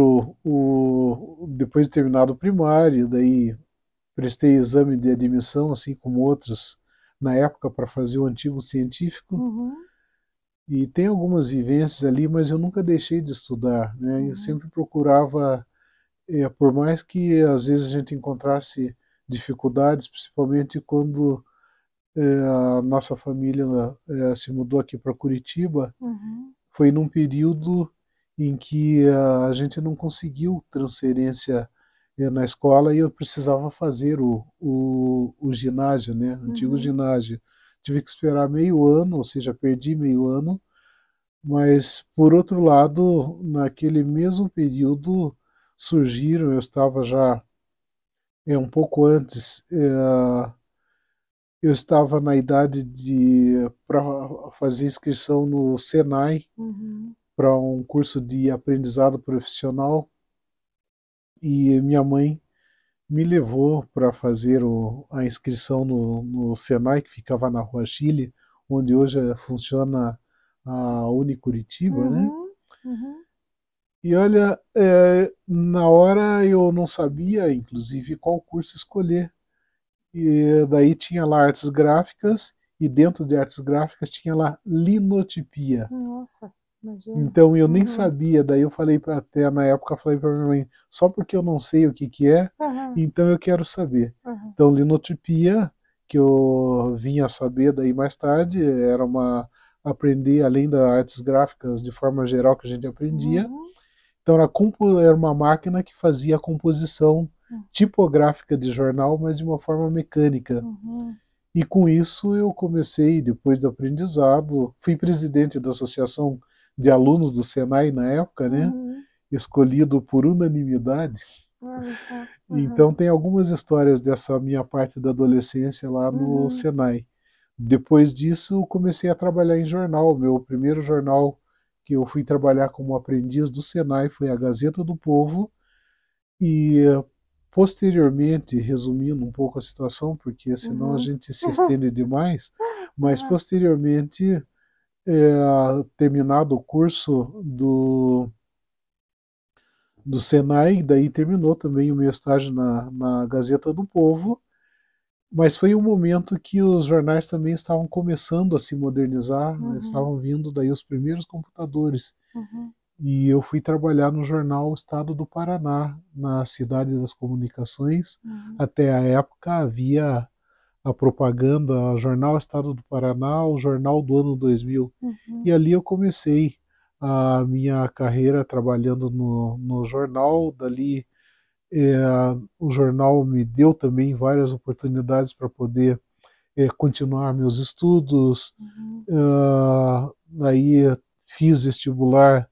depois de terminado o primário, daí prestei exame de admissão, assim como outros na época, para fazer o antigo científico, e tem algumas vivências ali, mas eu nunca deixei de estudar, né? Eu sempre procurava, por mais que às vezes a gente encontrasse dificuldades, principalmente quando a nossa família se mudou aqui para Curitiba, foi num período em que a gente não conseguiu transferência na escola e eu precisava fazer o ginásio, né? Antigo ginásio. Tive que esperar meio ano, ou seja, perdi meio ano, mas, por outro lado, naquele mesmo período surgiram, eu estava já um pouco antes, eu estava na idade para fazer inscrição no Senai, para um curso de aprendizado profissional, e minha mãe me levou para fazer a inscrição no Senai, que ficava na Rua Chile, onde hoje funciona a Unicuritiba, né? E olha, na hora eu não sabia, inclusive, qual curso escolher. E daí tinha lá artes gráficas, e dentro de artes gráficas tinha lá linotipia. Nossa, imagina. Então eu nem sabia, daí eu falei até na época, falei para minha mãe, só porque eu não sei o que é, então eu quero saber. Então linotipia, que eu vinha a saber daí mais tarde, era aprender além das artes gráficas de forma geral que a gente aprendia. Então era uma máquina que fazia a composição tipográfica de jornal, mas de uma forma mecânica. E com isso eu comecei, depois do aprendizado, fui presidente da Associação de Alunos do Senai na época, né? Escolhido por unanimidade. Então tem algumas histórias dessa minha parte da adolescência lá no Senai. Depois disso comecei a trabalhar em jornal. Meu primeiro jornal que eu fui trabalhar como aprendiz do Senai foi a Gazeta do Povo, e posteriormente, resumindo um pouco a situação, porque senão a gente se estende demais, mas posteriormente, terminado o curso do Senai, daí terminou também o meu estágio na Gazeta do Povo, mas foi um momento que os jornais também estavam começando a se modernizar, né? Estavam vindo daí os primeiros computadores. E eu fui trabalhar no jornal Estado do Paraná, na Cidade das Comunicações. Até a época havia a propaganda, o Jornal Estado do Paraná, o Jornal do Ano 2000. E ali eu comecei a minha carreira trabalhando no jornal. Dali o jornal me deu também várias oportunidades para poder continuar meus estudos. Aí fiz vestibular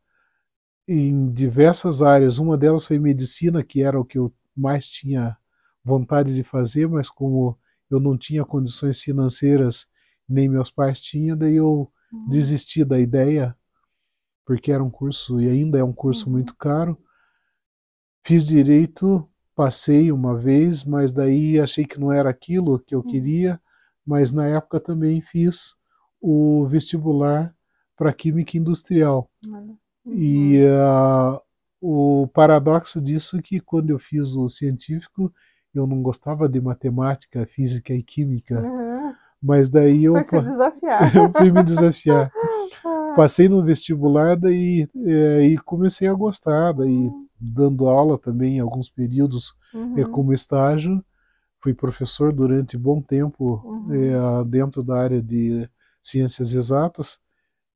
em diversas áreas. Uma delas foi medicina, que era o que eu mais tinha vontade de fazer, mas como eu não tinha condições financeiras, nem meus pais tinham, daí eu desisti da ideia, porque era um curso, e ainda é um curso muito caro. Fiz direito, passei uma vez, mas daí achei que não era aquilo que eu queria, mas na época também fiz o vestibular para Química Industrial. E o paradoxo disso é que quando eu fiz o científico, eu não gostava de matemática, física e química, mas daí eu Foi se desafiar. eu fui me desafiar. Passei no vestibular daí, e comecei a gostar, daí dando aula também em alguns períodos como estágio. Fui professor durante bom tempo dentro da área de ciências exatas,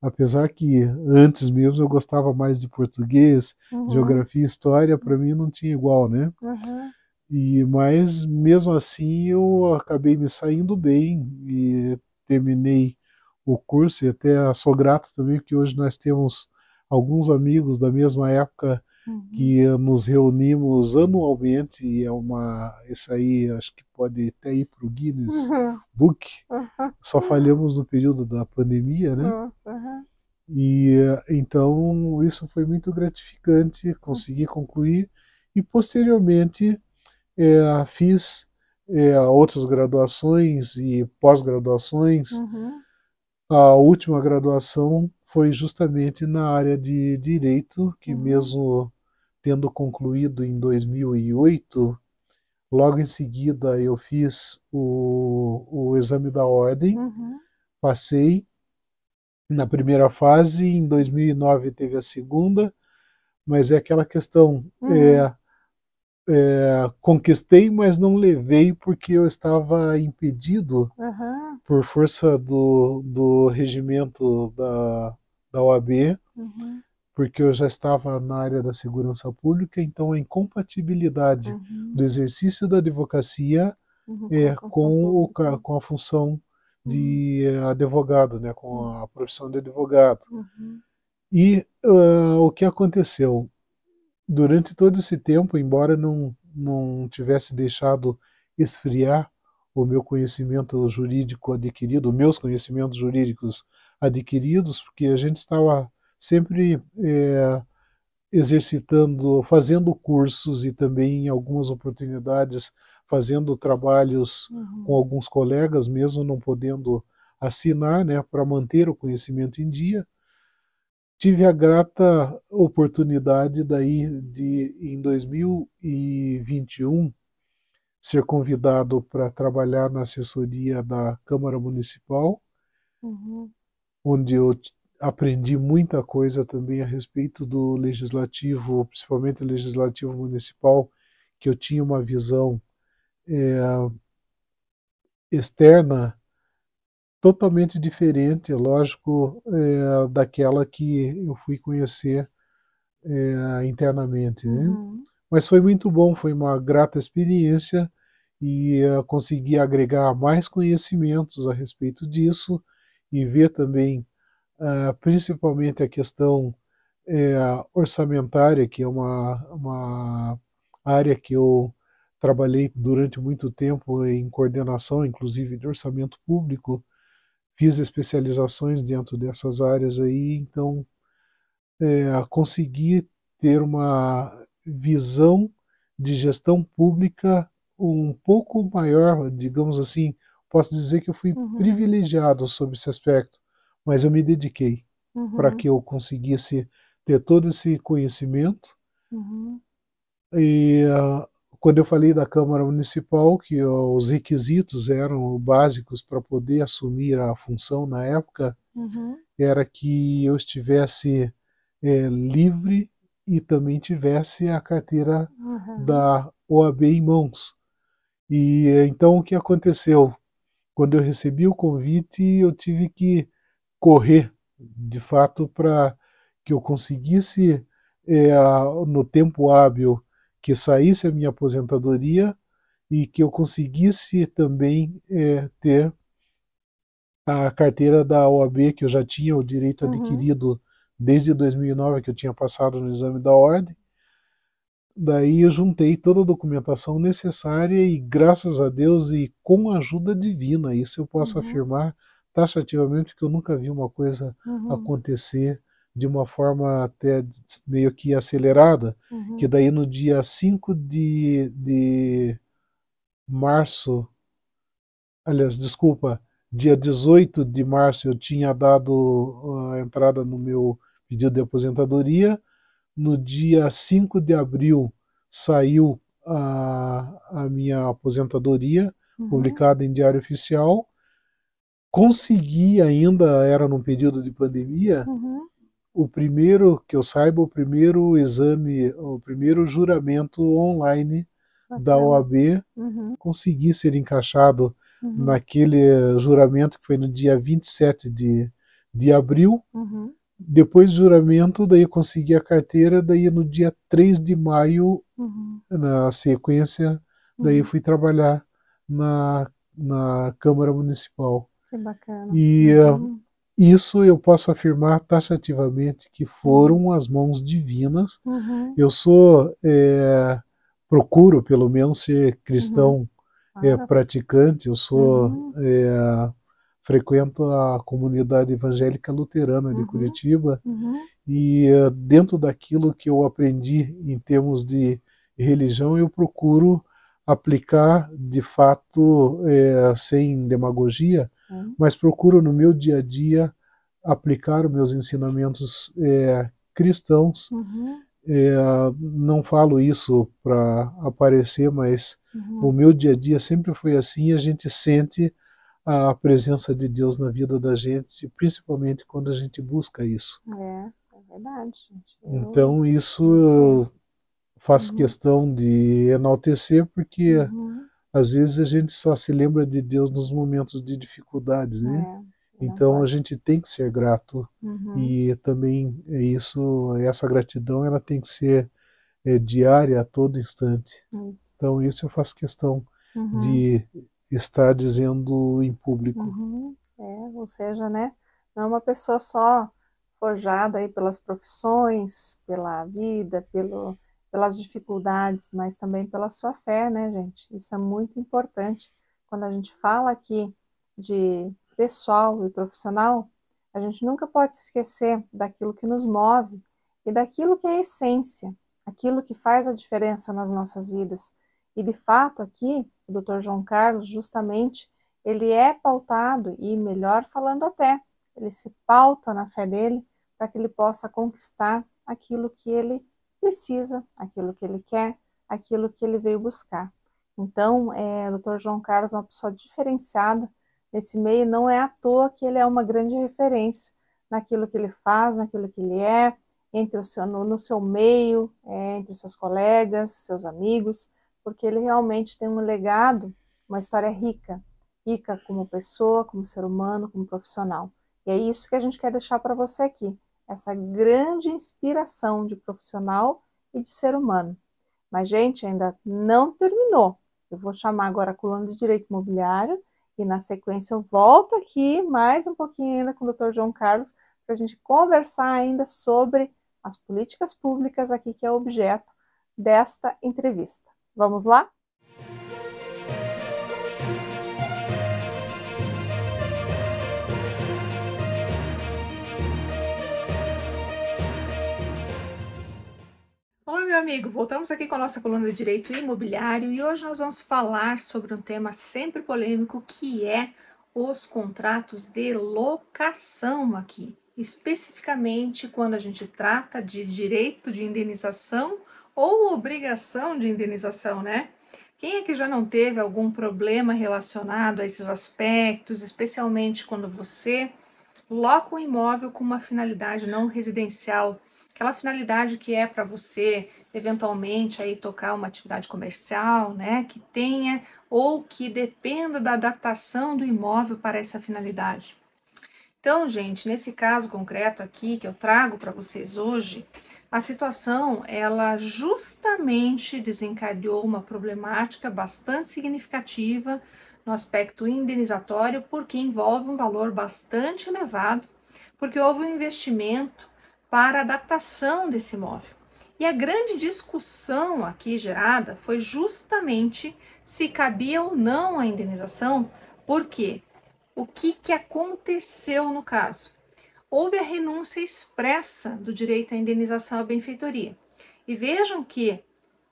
apesar que antes mesmo eu gostava mais de português, geografia e história, para mim não tinha igual, né? Mas mesmo assim eu acabei me saindo bem e terminei o curso, e até sou grato também, porque hoje nós temos alguns amigos da mesma época que nos reunimos anualmente, e isso aí acho que pode até ir para o Guinness Book. Só falhamos no período da pandemia, né? E então isso foi muito gratificante, consegui concluir, e posteriormente fiz outras graduações e pós-graduações. A última graduação foi justamente na área de Direito, que mesmo tendo concluído em 2008, logo em seguida eu fiz o exame da ordem, passei na primeira fase, em 2009 teve a segunda, mas é aquela questão, conquistei, mas não levei porque eu estava impedido por força do regimento da OAB, porque eu já estava na área da segurança pública, então a incompatibilidade do exercício da advocacia com a função de advogado, né, com a profissão de advogado. E o que aconteceu? Durante todo esse tempo, embora não tivesse deixado esfriar o meu conhecimento jurídico adquirido, meus conhecimentos jurídicos adquiridos, porque a gente estava sempre exercitando, fazendo cursos e também em algumas oportunidades fazendo trabalhos com alguns colegas, mesmo não podendo assinar, né, para manter o conhecimento em dia. Tive a grata oportunidade daí de, em 2021, ser convidado para trabalhar na assessoria da Câmara Municipal, onde eu aprendi muita coisa também a respeito do legislativo, principalmente o legislativo municipal, que eu tinha uma visão externa totalmente diferente, lógico, daquela que eu fui conhecer internamente, né? Mas foi muito bom, foi uma grata experiência, e consegui agregar mais conhecimentos a respeito disso, e ver também principalmente a questão orçamentária, que é uma área que eu trabalhei durante muito tempo em coordenação, inclusive de orçamento público. Fiz especializações dentro dessas áreas aí, então consegui ter uma visão de gestão pública um pouco maior, digamos assim. Posso dizer que eu fui privilegiado sobre esse aspecto, mas eu me dediquei para que eu conseguisse ter todo esse conhecimento E quando eu falei da Câmara Municipal, que os requisitos eram básicos para poder assumir a função na época, era que eu estivesse livre e também tivesse a carteira da OAB em mãos. E então o que aconteceu? Quando eu recebi o convite, eu tive que correr, de fato, para que eu conseguisse, no tempo hábil, que saísse a minha aposentadoria e que eu conseguisse também ter a carteira da OAB, que eu já tinha o direito adquirido desde 2009, que eu tinha passado no exame da ordem. Daí eu juntei toda a documentação necessária e, graças a Deus e com a ajuda divina, isso eu posso afirmar taxativamente, que eu nunca vi uma coisa acontecer de uma forma até meio que acelerada, que daí no dia 5 de março, aliás, desculpa, dia 18 de março eu tinha dado a entrada no meu pedido de aposentadoria. No dia 5 de abril saiu a minha aposentadoria, publicada em Diário Oficial. Consegui ainda, era num período de pandemia, o primeiro, que eu saiba, o primeiro exame, o primeiro juramento online da OAB, consegui ser encaixado naquele juramento que foi no dia 27 de abril. Depois do juramento, daí eu consegui a carteira, daí no dia 3 de maio, na sequência, daí eu fui trabalhar na Câmara Municipal. Que bacana. E isso eu posso afirmar taxativamente que foram as mãos divinas. Eu procuro pelo menos ser cristão praticante, eu frequento a comunidade evangélica luterana de Curitiba e dentro daquilo que eu aprendi em termos de religião, eu procuro aplicar de fato sem demagogia, mas procuro no meu dia a dia aplicar os meus ensinamentos cristãos. Não falo isso para aparecer, mas o meu dia a dia sempre foi assim, e a gente sente a presença de Deus na vida da gente, principalmente quando a gente busca isso. É verdade, gente. Então isso eu faço questão de enaltecer, porque às vezes a gente só se lembra de Deus nos momentos de dificuldades, né? Então a gente tem que ser grato e também essa gratidão ela tem que ser diária a todo instante. Então isso eu faço questão de estar dizendo em público. Ou seja, né, não é uma pessoa só forjada aí pelas profissões, pela vida, pelas dificuldades, mas também pela sua fé, né, gente? Isso é muito importante. Quando a gente fala aqui de pessoal e profissional, a gente nunca pode se esquecer daquilo que nos move e daquilo que é a essência, aquilo que faz a diferença nas nossas vidas. E de fato aqui, o Dr. João Carlos, justamente, ele é pautado, e melhor falando até, ele se pauta na fé dele para que ele possa conquistar aquilo que ele precisa, aquilo que ele quer, aquilo que ele veio buscar. Então, o Dr. João Carlos é uma pessoa diferenciada nesse meio, não é à toa que ele é uma grande referência naquilo que ele faz, naquilo que ele é, no seu meio, entre os seus colegas, seus amigos, porque ele realmente tem um legado, uma história rica como pessoa, como ser humano, como profissional. E é isso que a gente quer deixar para você aqui, essa grande inspiração de profissional e de ser humano. Mas, gente, ainda não terminou. Eu vou chamar agora a coluna de Direito Imobiliário e, na sequência, eu volto aqui mais um pouquinho ainda com o Dr. João Carlos para a gente conversar ainda sobre as políticas públicas aqui, que é o objeto desta entrevista. Vamos lá? Oi, meu amigo, voltamos aqui com a nossa coluna de Direito Imobiliário e hoje nós vamos falar sobre um tema sempre polêmico, que é os contratos de locação aqui, especificamente quando a gente trata de direito de indenização ou obrigação de indenização, né? Quem é que já não teve algum problema relacionado a esses aspectos, especialmente quando você loca um imóvel com uma finalidade não residencial, aquela finalidade que é para você eventualmente aí tocar uma atividade comercial, né, que tenha ou que dependa da adaptação do imóvel para essa finalidade. Então, gente, nesse caso concreto aqui que eu trago para vocês hoje, a situação ela justamente desencadeou uma problemática bastante significativa no aspecto indenizatório, porque envolve um valor bastante elevado, porque houve um investimento para a adaptação desse imóvel. E a grande discussão aqui gerada foi justamente se cabia ou não a indenização, porque o que aconteceu no caso? Houve a renúncia expressa do direito à indenização à benfeitoria. E vejam que,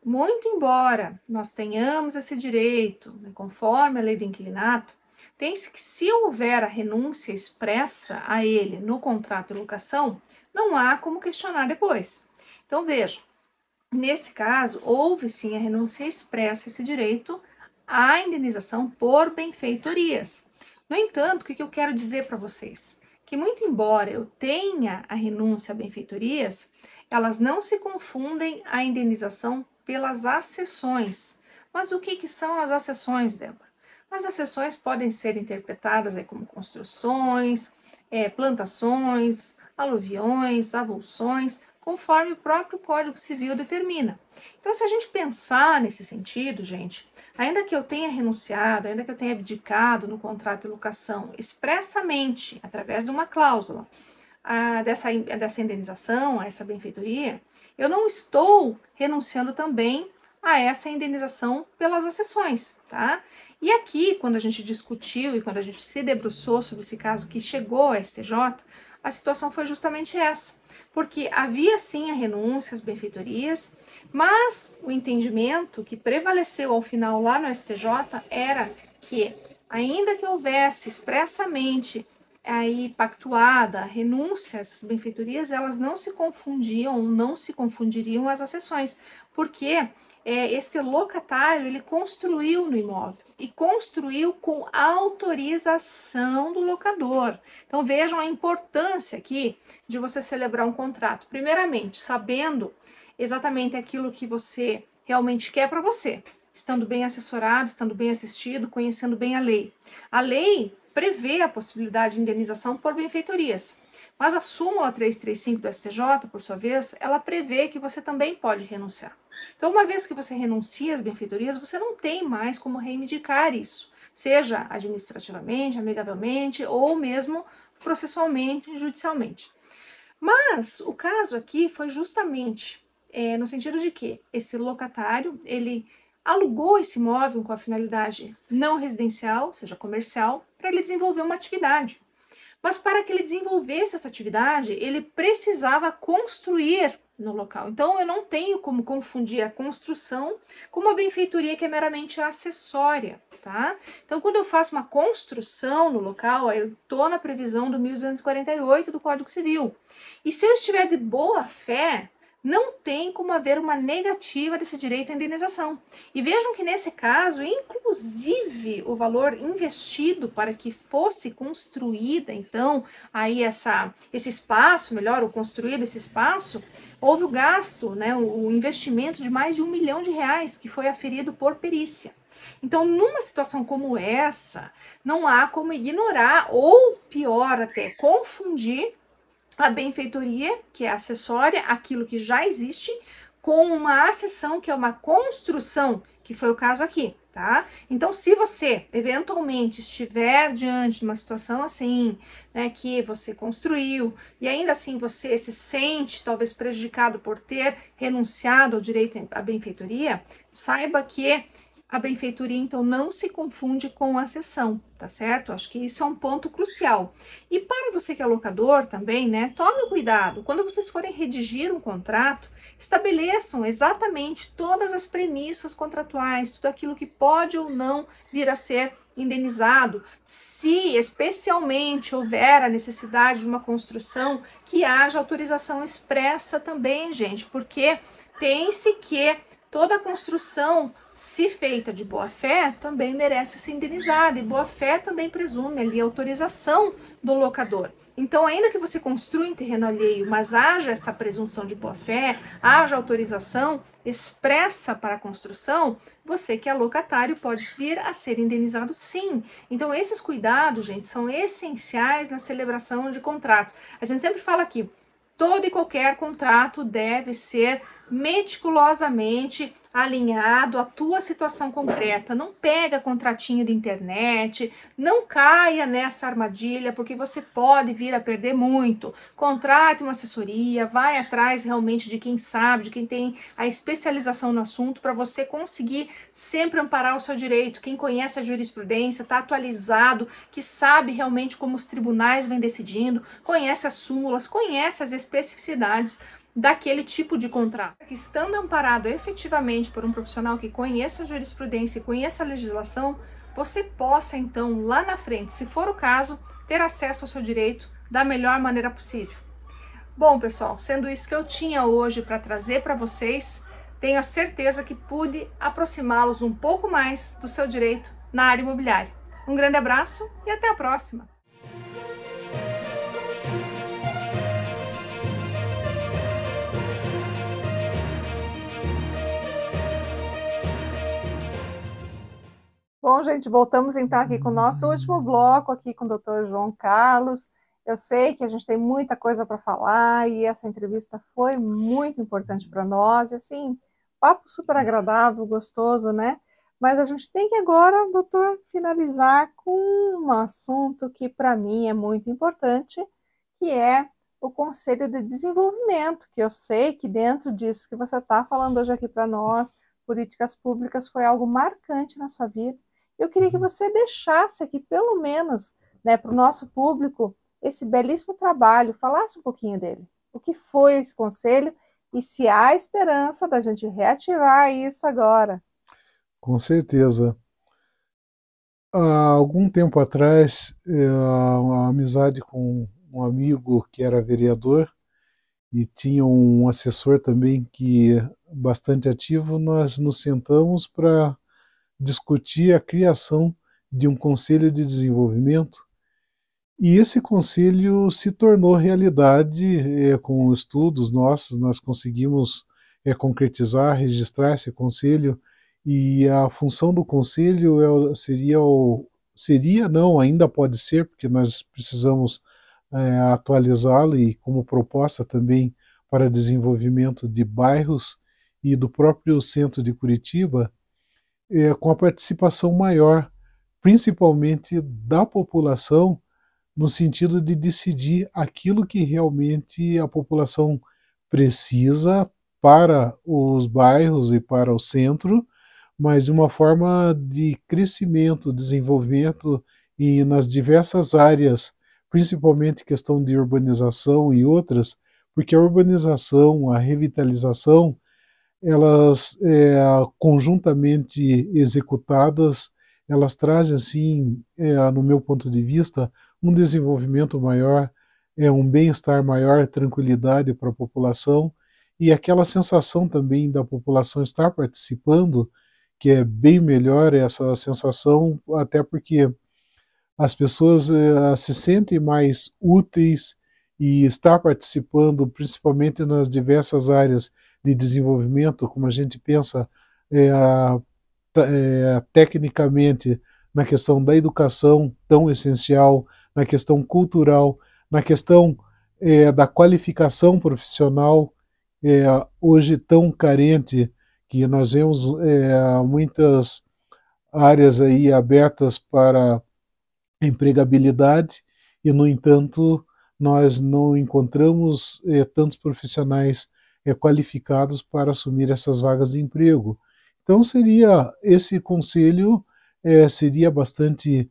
muito embora nós tenhamos esse direito, né, conforme a lei do inquilinato, tem-se que, se houver a renúncia expressa a ele no contrato de locação, não há como questionar depois. Então vejam, nesse caso, houve sim a renúncia expressa a esse direito à indenização por benfeitorias. No entanto, o que eu quero dizer para vocês? Que muito embora eu tenha a renúncia a benfeitorias, elas não se confundem a indenização pelas accessões. Mas o que são as accessões, Débora? As accessões podem ser interpretadas aí como construções, plantações, aluviões, avulsões, conforme o próprio Código Civil determina. Então, se a gente pensar nesse sentido, gente, ainda que eu tenha renunciado, ainda que eu tenha abdicado no contrato de locação expressamente, através de uma cláusula, dessa indenização, a essa benfeitoria, eu não estou renunciando também a essa indenização pelas accessões, tá? E aqui, quando a gente discutiu e quando a gente se debruçou sobre esse caso que chegou ao STJ, a situação foi justamente essa, porque havia sim a renúncia às benfeitorias, mas o entendimento que prevaleceu ao final lá no STJ era que, ainda que houvesse expressamente aí pactuada a renúncia a essas benfeitorias, elas não se confundiam, não se confundiriam as accessões, porque este locatário ele construiu no imóvel e construiu com autorização do locador. Então vejam a importância aqui de você celebrar um contrato. Primeiramente, sabendo exatamente aquilo que você realmente quer para você, estando bem assessorado, estando bem assistido, conhecendo bem a lei. A lei prevê a possibilidade de indenização por benfeitorias. Mas a súmula 335 do STJ, por sua vez, ela prevê que você também pode renunciar. Então, uma vez que você renuncia às benfeitorias, você não tem mais como reivindicar isso, seja administrativamente, amigavelmente ou mesmo processualmente, judicialmente. Mas o caso aqui foi justamente no sentido de que esse locatário, ele alugou esse imóvel com a finalidade não residencial, seja comercial, para ele desenvolver uma atividade. Mas para que ele desenvolvesse essa atividade, ele precisava construir no local. Então, eu não tenho como confundir a construção com uma benfeitoria que é meramente acessória, tá? Então, quando eu faço uma construção no local, eu estou na previsão do 1248 do Código Civil. E se eu estiver de boa fé, não tem como haver uma negativa desse direito à indenização. E vejam que nesse caso, inclusive, o valor investido para que fosse construída, então, aí esse espaço, melhor, o construído esse espaço, houve o gasto, né, o investimento de mais de R$1 milhão que foi aferido por perícia. Então, numa situação como essa, não há como ignorar, ou pior até, confundir a benfeitoria, que é acessória, aquilo que já existe, com uma acessão, que é uma construção, que foi o caso aqui, tá? Então, se você, eventualmente, estiver diante de uma situação assim, né, que você construiu, e ainda assim você se sente, talvez, prejudicado por ter renunciado ao direito à benfeitoria, saiba que a benfeitoria, então, não se confunde com a cessão, tá certo? Acho que isso é um ponto crucial. E para você que é locador também, né, tome cuidado. Quando vocês forem redigir um contrato, estabeleçam exatamente todas as premissas contratuais, tudo aquilo que pode ou não vir a ser indenizado. Se especialmente houver a necessidade de uma construção, que haja autorização expressa também, gente, porque Tem-se que toda construção, se feita de boa fé, também merece ser indenizada, e boa fé também presume ali a autorização do locador. Então, ainda que você construa em terreno alheio, mas haja essa presunção de boa fé, haja autorização expressa para a construção, você que é locatário pode vir a ser indenizado sim. Então, esses cuidados, gente, são essenciais na celebração de contratos. A gente sempre fala aqui, todo e qualquer contrato deve ser meticulosamente alinhado à tua situação concreta. Não pega contratinho de internet, não caia nessa armadilha, porque você pode vir a perder muito. Contrate uma assessoria, vai atrás realmente de quem sabe, de quem tem a especialização no assunto, para você conseguir sempre amparar o seu direito. Quem conhece a jurisprudência, está atualizado, que sabe realmente como os tribunais vêm decidindo, conhece as súmulas, conhece as especificidades daquele tipo de contrato. Estando amparado efetivamente por um profissional que conheça a jurisprudência e conheça a legislação, você possa então, lá na frente, se for o caso, ter acesso ao seu direito da melhor maneira possível. Bom, pessoal, sendo isso que eu tinha hoje para trazer para vocês, tenho a certeza que pude aproximá-los um pouco mais do seu direito na área imobiliária. Um grande abraço e até a próxima! Bom, gente, voltamos então aqui com o nosso último bloco, aqui com o Dr. João Carlos. Eu sei que a gente tem muita coisa para falar e essa entrevista foi muito importante para nós. E assim, papo super agradável, gostoso, né? Mas a gente tem que agora, doutor, finalizar com um assunto que para mim é muito importante, que é o Conselho de Desenvolvimento, que eu sei que dentro disso que você está falando hoje aqui para nós, políticas públicas, foi algo marcante na sua vida. Eu queria que você deixasse aqui, pelo menos, né, para o nosso público, esse belíssimo trabalho, falasse um pouquinho dele. O que foi esse conselho e se há esperança da gente reativar isso agora. Com certeza. Há algum tempo atrás, uma amizade com um amigo que era vereador e tinha um assessor também que bastante ativo, nós nos sentamos para discutir a criação de um conselho de desenvolvimento, e esse conselho se tornou realidade. Com estudos nossos, nós conseguimos concretizar, registrar esse conselho, e a função do conselho seria, não, ainda pode ser, porque nós precisamos atualizá-lo, e como proposta também para desenvolvimento de bairros e do próprio centro de Curitiba, com a participação maior, principalmente da população, no sentido de decidir aquilo que realmente a população precisa para os bairros e para o centro, mas de uma forma de crescimento, desenvolvimento e nas diversas áreas, principalmente questão de urbanização e outras, porque a urbanização, a revitalização, elas conjuntamente executadas, elas trazem, assim, no meu ponto de vista, um desenvolvimento maior, um bem-estar maior, tranquilidade para a população, e aquela sensação também da população estar participando, que é bem melhor essa sensação, até porque as pessoas se sentem mais úteis, e estar participando, principalmente nas diversas áreas de desenvolvimento, como a gente pensa tecnicamente na questão da educação, tão essencial, na questão cultural, na questão da qualificação profissional, hoje tão carente, que nós vemos muitas áreas aí abertas para empregabilidade, e, no entanto, nós não encontramos tantos profissionais qualificados para assumir essas vagas de emprego. Então, esse conselho seria bastante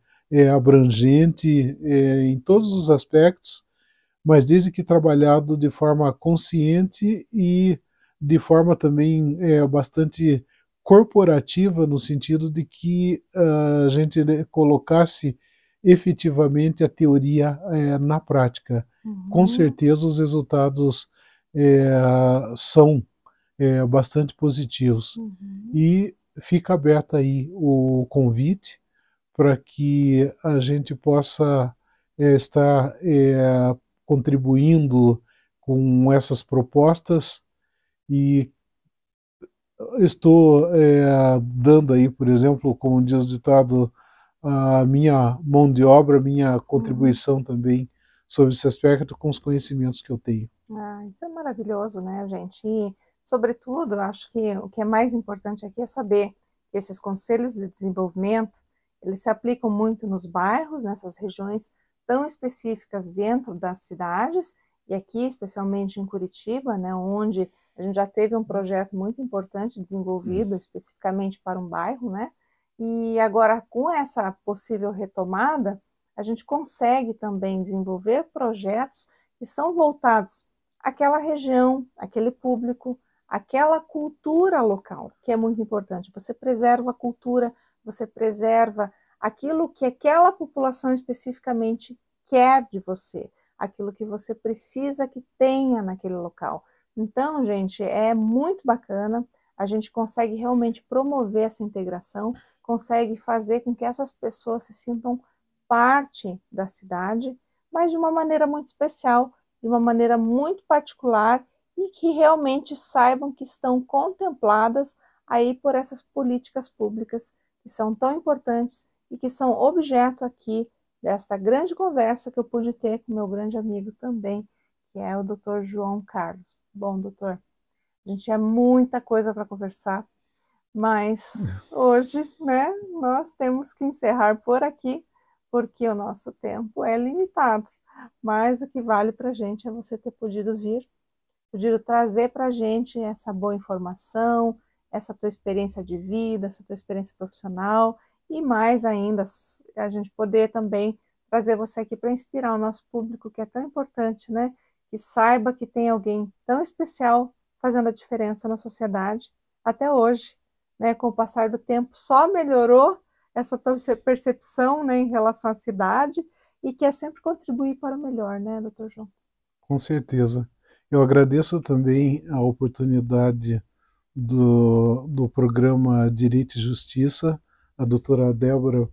abrangente em todos os aspectos, mas desde que trabalhado de forma consciente e de forma também bastante corporativa, no sentido de que a gente colocasse efetivamente a teoria na prática. Com certeza os resultados são bastante positivos. Uhum. E fica aberto aí o convite para que a gente possa estar contribuindo com essas propostas e estou dando aí, por exemplo, como diz o ditado, a minha mão de obra, a minha Uhum. contribuição também sobre esse aspecto com os conhecimentos que eu tenho. Ah, isso é maravilhoso, né, gente? E, sobretudo, eu acho que o que é mais importante aqui é saber que esses conselhos de desenvolvimento, eles se aplicam muito nos bairros, nessas regiões tão específicas dentro das cidades, e aqui, especialmente em Curitiba, né, onde a gente já teve um projeto muito importante desenvolvido especificamente para um bairro, né? E agora, com essa possível retomada, a gente consegue também desenvolver projetos que são voltados aquela região, aquele público, aquela cultura local, que é muito importante. Você preserva a cultura, você preserva aquilo que aquela população especificamente quer de você, aquilo que você precisa que tenha naquele local. Então, gente, é muito bacana, a gente consegue realmente promover essa integração, consegue fazer com que essas pessoas se sintam parte da cidade, mas de uma maneira muito especial, de uma maneira muito particular e que realmente saibam que estão contempladas aí por essas políticas públicas que são tão importantes e que são objeto aqui desta grande conversa que eu pude ter com meu grande amigo também, que é o Dr. João Carlos. Bom, doutor, a gente tinha muita coisa para conversar, mas hoje, né, nós temos que encerrar por aqui, porque o nosso tempo é limitado. Mas o que vale para a gente é você ter podido vir, podido trazer para a gente essa boa informação, essa tua experiência de vida, essa tua experiência profissional, e mais ainda, a gente poder também trazer você aqui para inspirar o nosso público, que é tão importante, né? Que saiba que tem alguém tão especial fazendo a diferença na sociedade até hoje, né? Com o passar do tempo, só melhorou essa tua percepção, né, em relação à cidade e que é sempre contribuir para o melhor, né, doutor João? Com certeza. Eu agradeço também a oportunidade do programa Direito e Justiça, a doutora Débora,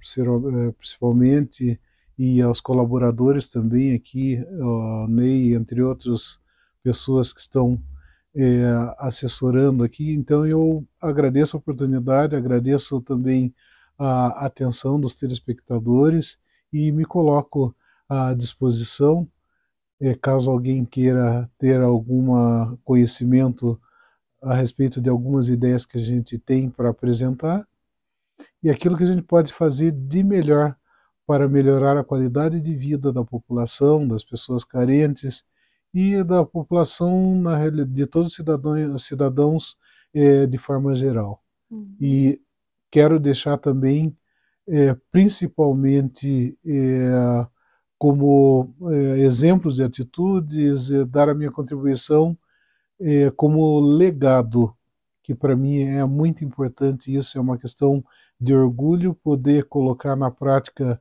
principalmente, e aos colaboradores também aqui, o Ney, entre outras pessoas que estão assessorando aqui. Então, eu agradeço a oportunidade, agradeço também a atenção dos telespectadores e me coloco à disposição caso alguém queira ter algum conhecimento a respeito de algumas ideias que a gente tem para apresentar e aquilo que a gente pode fazer de melhor para melhorar a qualidade de vida da população, das pessoas carentes e da população, de todos os cidadãos de forma geral. Uhum. E quero deixar também, principalmente, como exemplos de atitudes, dar a minha contribuição como legado, que para mim é muito importante. Isso é uma questão de orgulho, poder colocar na prática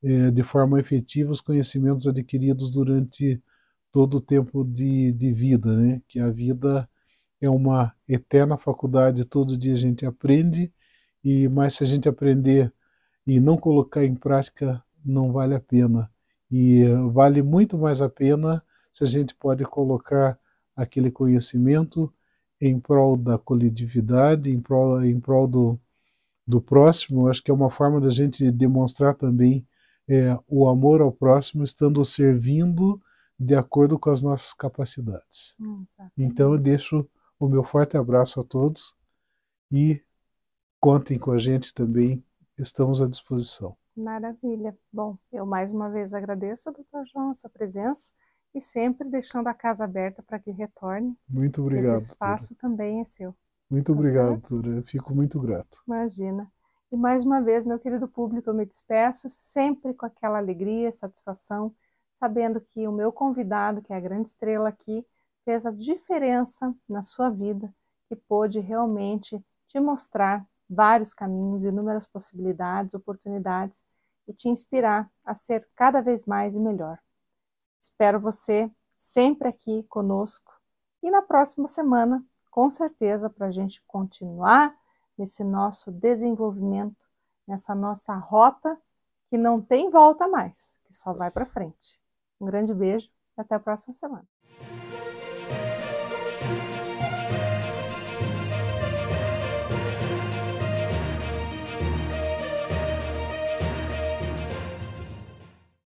de forma efetiva os conhecimentos adquiridos durante todo o tempo de vida, né? Que a vida é uma eterna faculdade, todo dia a gente aprende, mas se a gente aprender e não colocar em prática, não vale a pena. E vale muito mais a pena se a gente pode colocar aquele conhecimento em prol da coletividade, em prol do próximo. Acho que é uma forma da gente demonstrar também o amor ao próximo, estando servindo de acordo com as nossas capacidades. Então eu Exatamente. deixo o meu forte abraço a todos e contem com a gente também, estamos à disposição. Maravilha. Bom, eu mais uma vez agradeço, doutor João, a sua presença e sempre deixando a casa aberta para que retorne. Muito Esse obrigado, doutora. espaço também é seu, Muito tá obrigado, certo? doutora. Eu fico muito grato. Imagina. E mais uma vez, meu querido público, eu me despeço sempre com aquela alegria, satisfação, sabendo que o meu convidado, que é a grande estrela aqui, fez a diferença na sua vida e pôde realmente te mostrar vários caminhos, inúmeras possibilidades, oportunidades e te inspirar a ser cada vez mais e melhor. Espero você sempre aqui conosco e na próxima semana com certeza, para a gente continuar nesse nosso desenvolvimento, nessa nossa rota que não tem volta mais, que só vai para frente. Um grande beijo e até a próxima semana.